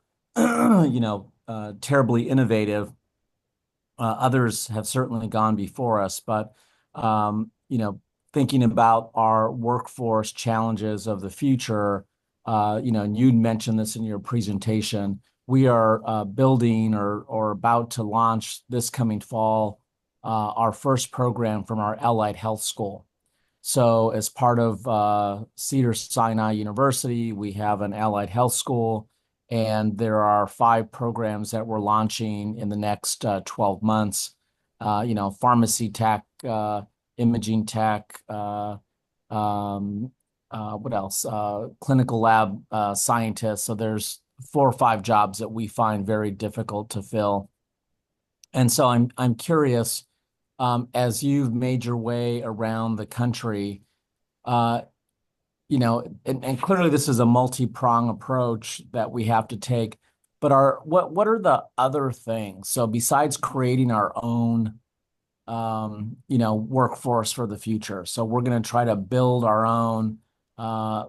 terribly innovative. Others have certainly gone before us, but thinking about our workforce challenges of the future, and you'd mentioned this in your presentation, we are building or about to launch this coming fall our first program from our Allied Health School. So as part of Cedars-Sinai University, we have an Allied Health School, and there are 5 programs that we're launching in the next 12 months. Pharmacy tech, imaging tech, what else? Clinical lab scientists. So there's 4 or 5 jobs that we find very difficult to fill. And so I'm curious, as you've made your way around the country, and clearly this is a multi-prong approach that we have to take, but what are the other things? So besides creating our own, workforce for the future, so we're going to try to build our own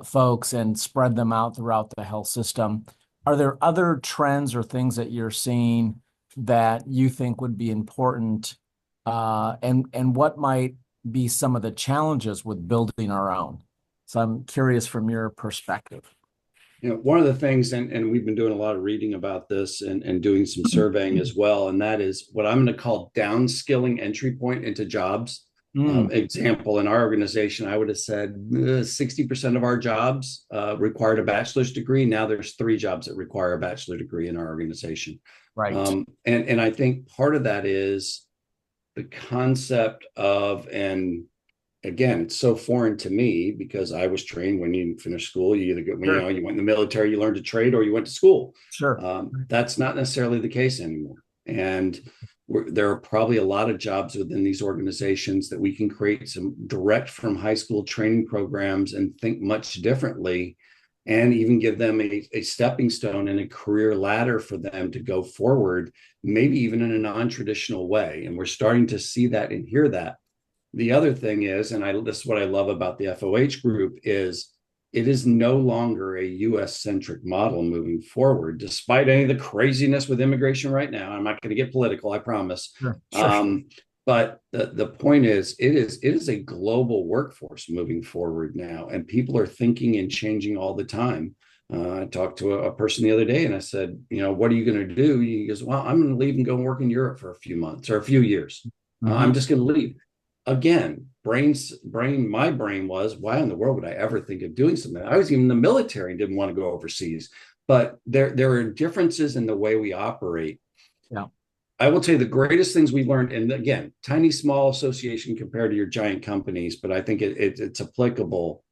folks and spread them out throughout the health system. Are there other trends or things that you're seeing that you think would be important, and what might be some of the challenges with building our own? So I'm curious from your perspective. One of the things, and we've been doing a lot of reading about this and doing some surveying as well, and that is what I'm going to call downskilling entry point into jobs. Example, in our organization, I would have said 60% of our jobs required a bachelor's degree. Now there's 3 jobs that require a bachelor's degree in our organization. Right. And I think part of that is the concept of, and again, it's so foreign to me because I was trained when you finish school, you either you went in the military, you learned a trade, or you went to school. Sure. That's not necessarily the case anymore. And there are probably a lot of jobs within these organizations that we can create some direct from high school training programs and think much differently, and even give them a stepping stone and a career ladder for them to go forward, maybe even in a non-traditional way. And we're starting to see that and hear that. The other thing is, and this is what I love about the FOH group, is it is no longer a US-centric model moving forward, despite any of the craziness with immigration right now. I'm not going to get political, I promise. Sure. But the point is, it is a global workforce moving forward now, and people are thinking and changing all the time. I talked to a person the other day, and I said, what are you going to do? He goes, well, I'm going to leave and go work in Europe for a few months or a few years. I'm just going to leave. Again, my brain was, why in the world would I ever think of doing something? I was even in the military and didn't want to go overseas. But there are differences in the way we operate. Yeah. I will tell you the greatest things we learned, and again, tiny, small association compared to your giant companies, but I think it's applicable.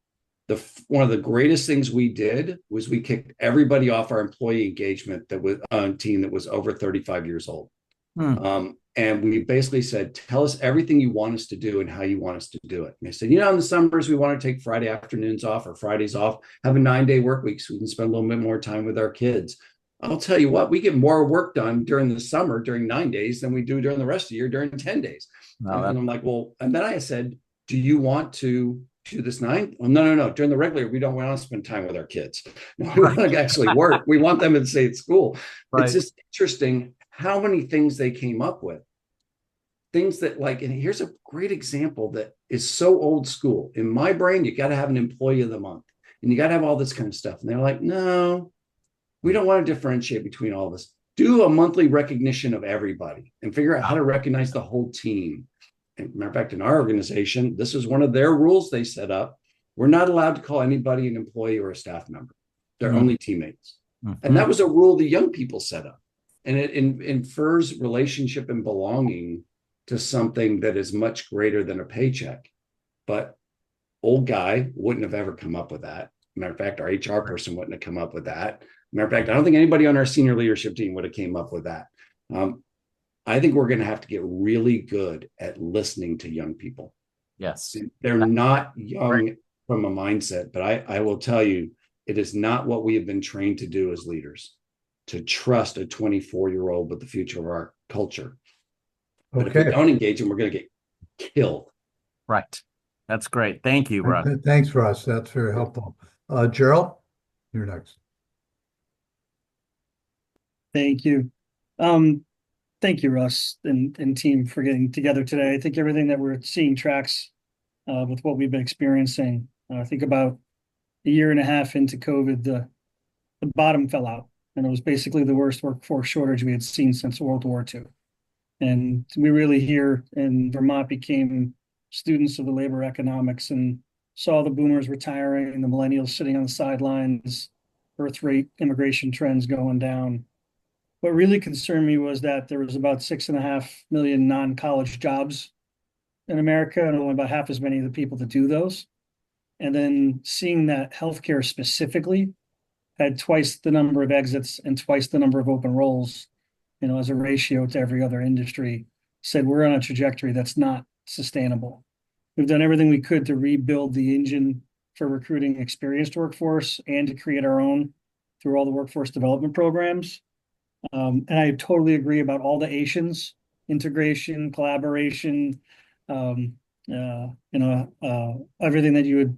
One of the greatest things we did was we kicked everybody off our employee engagement that was on team that was over 35 years old. And we basically said, tell us everything you want us to do and how you want us to do it. And they said, in the summers, we want to take Friday afternoons off or Fridays off, have a 9-day work week so we can spend a little bit more time with our kids. I'll tell you what, we get more work done during the summer, during 9 days, than we do during the rest of the year, during 10 days. And I'm like, well, and then I said, do you want to do this 9? Well, no. During the regular, we don't want to spend time with our kids. No, we want to actually work. We want them to stay at school. Right. It's just interesting how many things they came up with. Things that and here's a great example that is so old school. In my brain, you got to have an employee of the month and you got to have all this kind of stuff. And they're like, no, we don't want to differentiate between all this. Do a monthly recognition of everybody and figure out how to recognize the whole team. And matter of fact, in our organization, this is one of their rules they set up. We're not allowed to call anybody an employee or a staff member. They're only teammates. And that was a rule the young people set up. And it infers relationship and belonging to something that is much greater than a paycheck. But old guy wouldn't have ever come up with that. Matter of fact, our HR person wouldn't have come up with that. Matter of fact, I don't think anybody on our senior leadership team would have came up with that. I think we're going to have to get really good at listening to young people. Yes. They're not young from a mindset, but I will tell you, it is not what we have been trained to do as leaders, to trust a 24-year-old with the future of our culture. But if we don't engage them, we're going to get killed. Right. That's great. Thank you, Russ. Thanks, Russ. That's very helpful. Gerald, you're next. Thank you. Thank you, Russ and team, for getting together today. I think everything that we're seeing tracks with what we've been experiencing. I think about a year and a half into COVID, the bottom fell out, and it was basically the worst workforce shortage we had seen since World War II. And we really here in Vermont became students of the labor economics and saw the boomers retiring, the millennials sitting on the sidelines, birth rate, immigration trends going down. What really concerned me was that there was about 6.5 million non-college jobs in America, and only about half as many of the people that do those. And then seeing that healthcare specifically had twice the number of exits and twice the number of open roles, as a ratio to every other industry, said we're on a trajectory that's not sustainable. We've done everything we could to rebuild the engine for recruiting experienced workforce and to create our own through all the workforce development programs. And I totally agree about all the Asians, integration, collaboration, everything that you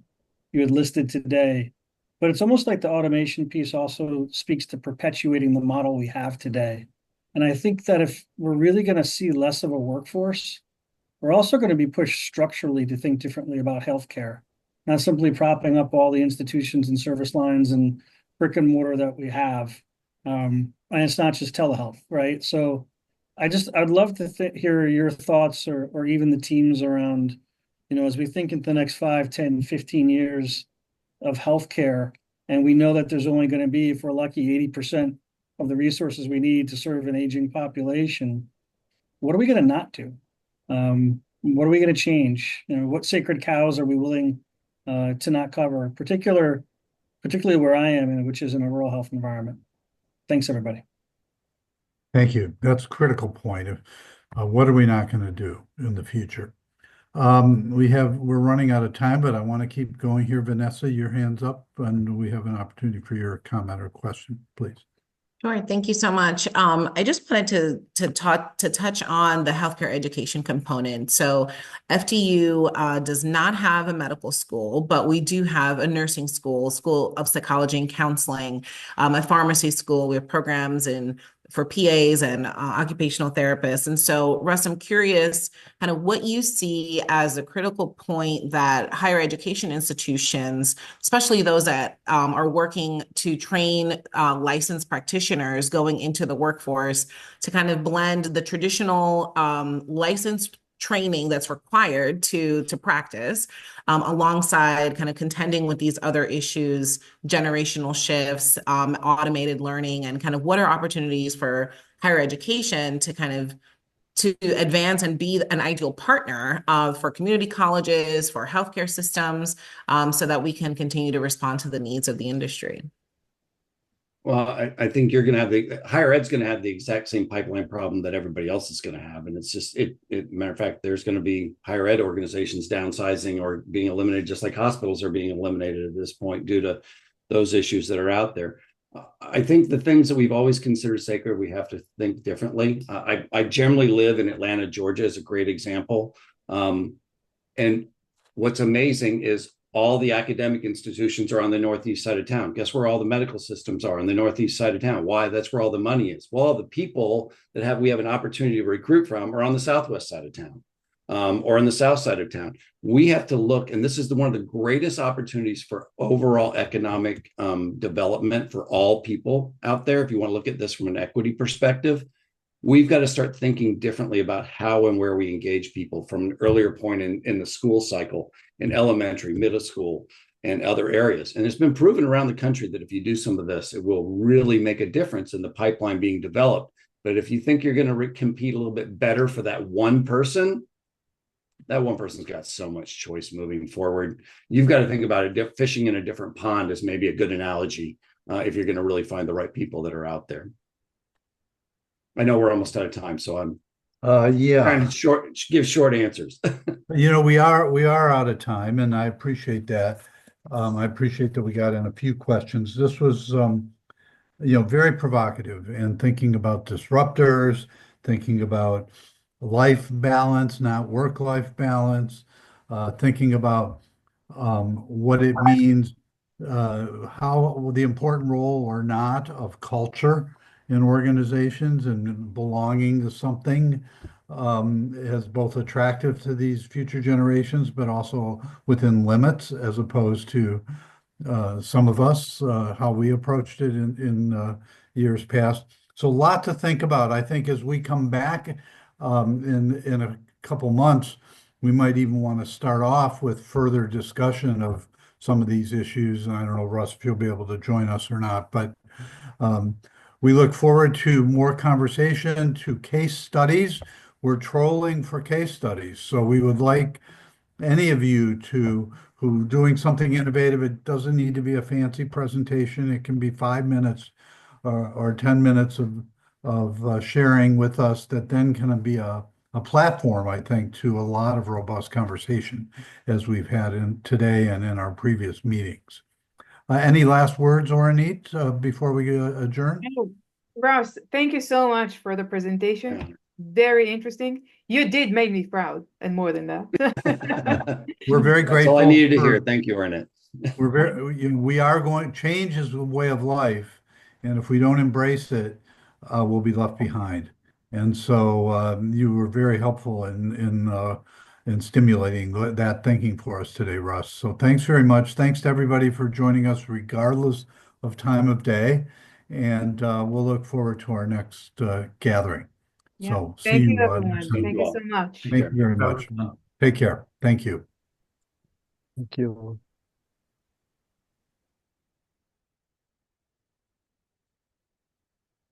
had listed today. But it's almost like the automation piece also speaks to perpetuating the model we have today. And I think that if we're really going to see less of a workforce, we're also going to be pushed structurally to think differently about healthcare, not simply propping up all the institutions and service lines and brick and mortar that we have. And it's not just telehealth, right? So I'd love to hear your thoughts or even the teams around, as we think in the next 5, 10, 15 years of healthcare, and we know that there's only going to be, if we're lucky, 80% of the resources we need to serve an aging population. What are we going to not do? What are we going to change? What sacred cows are we willing to not cover, particularly where I am, which is in a rural health environment? Thanks, everybody. Thank you. That's a critical point of what are we not going to do in the future? We're running out of time, but I want to keep going here. Vanessa, your hand's up, and we have an opportunity for your comment or question, please. Sure. Thank you so much. I just wanted to touch on the healthcare education component. So FDU does not have a medical school, but we do have a nursing school of psychology and counseling, a pharmacy school. We have programs in for PAs and occupational therapists. And so, Russ, I'm curious kind of what you see as a critical point that higher education institutions, especially those that are working to train licensed practitioners going into the workforce, to kind of blend the traditional licensed training that's required to practice alongside kind of contending with these other issues, generational shifts, automated learning, and kind of what are opportunities for higher education to kind of to advance and be an ideal partner for community colleges, for healthcare systems, so that we can continue to respond to the needs of the industry. Well, I think you're going to have the higher ed's going to have the exact same pipeline problem that everybody else is going to have. And it's just, matter of fact, there's going to be higher ed organizations downsizing or being eliminated, just like hospitals are being eliminated at this point due to those issues that are out there. I think the things that we've always considered sacred, we have to think differently. I generally live in Atlanta, Georgia, is a great example. And what's amazing is all the academic institutions are on the northeast side of town. Guess where all the medical systems are? On the northeast side of town. Why? That's where all the money is. Well, the people that we have an opportunity to recruit from are on the southwest side of town, or on the south side of town. We have to look, and this is one of the greatest opportunities for overall economic development for all people out there. If you want to look at this from an equity perspective, we've got to start thinking differently about how and where we engage people from an earlier point in the school cycle, in elementary, middle school, and other areas. And it's been proven around the country that if you do some of this, it will really make a difference in the pipeline being developed. But if you think you're going to compete a little bit better for that one person, that one person's got so much choice moving forward. You've got to think about it. Fishing in a different pond is maybe a good analogy if you're going to really find the right people that are out there. I know we're almost out of time, so I'm trying to give short answers. You know, we are out of time, and I appreciate that. I appreciate that we got in a few questions. This was, very provocative, and thinking about disruptors, thinking about life balance, not work-life balance, thinking about what it means, how the important role or not of culture in organizations and belonging to something as both attractive to these future generations, but also within limits, as opposed to some of us, how we approached it in years past. So a lot to think about. I think as we come back in a couple months, we might even want to start off with further discussion of some of these issues. And I don't know, Russ, if you'll be able to join us or not, but we look forward to more conversation, to case studies. We're trolling for case studies. So we would like any of you who doing something innovative. It doesn't need to be a fancy presentation. It can be 5 minutes or 10 minutes of sharing with us that then can be a platform, I think, to a lot of robust conversation as we've had today and in our previous meetings. Any last words, Oranit, before we adjourn? Ross, thank you so much for the presentation. Very interesting. You did make me proud, and more than that. We're very grateful. That's all I needed to hear. Thank you, Arnett. Change is a way of life, and if we don't embrace it, we'll be left behind. And so you were very helpful in stimulating that thinking for us today, Russ. So thanks very much. Thanks to everybody for joining us, regardless of time of day. And we'll look forward to our next gathering. Yeah. So Thank see you, you. everyone. Thank you so much. Thank you very much. Take care. Thank you. Thank you.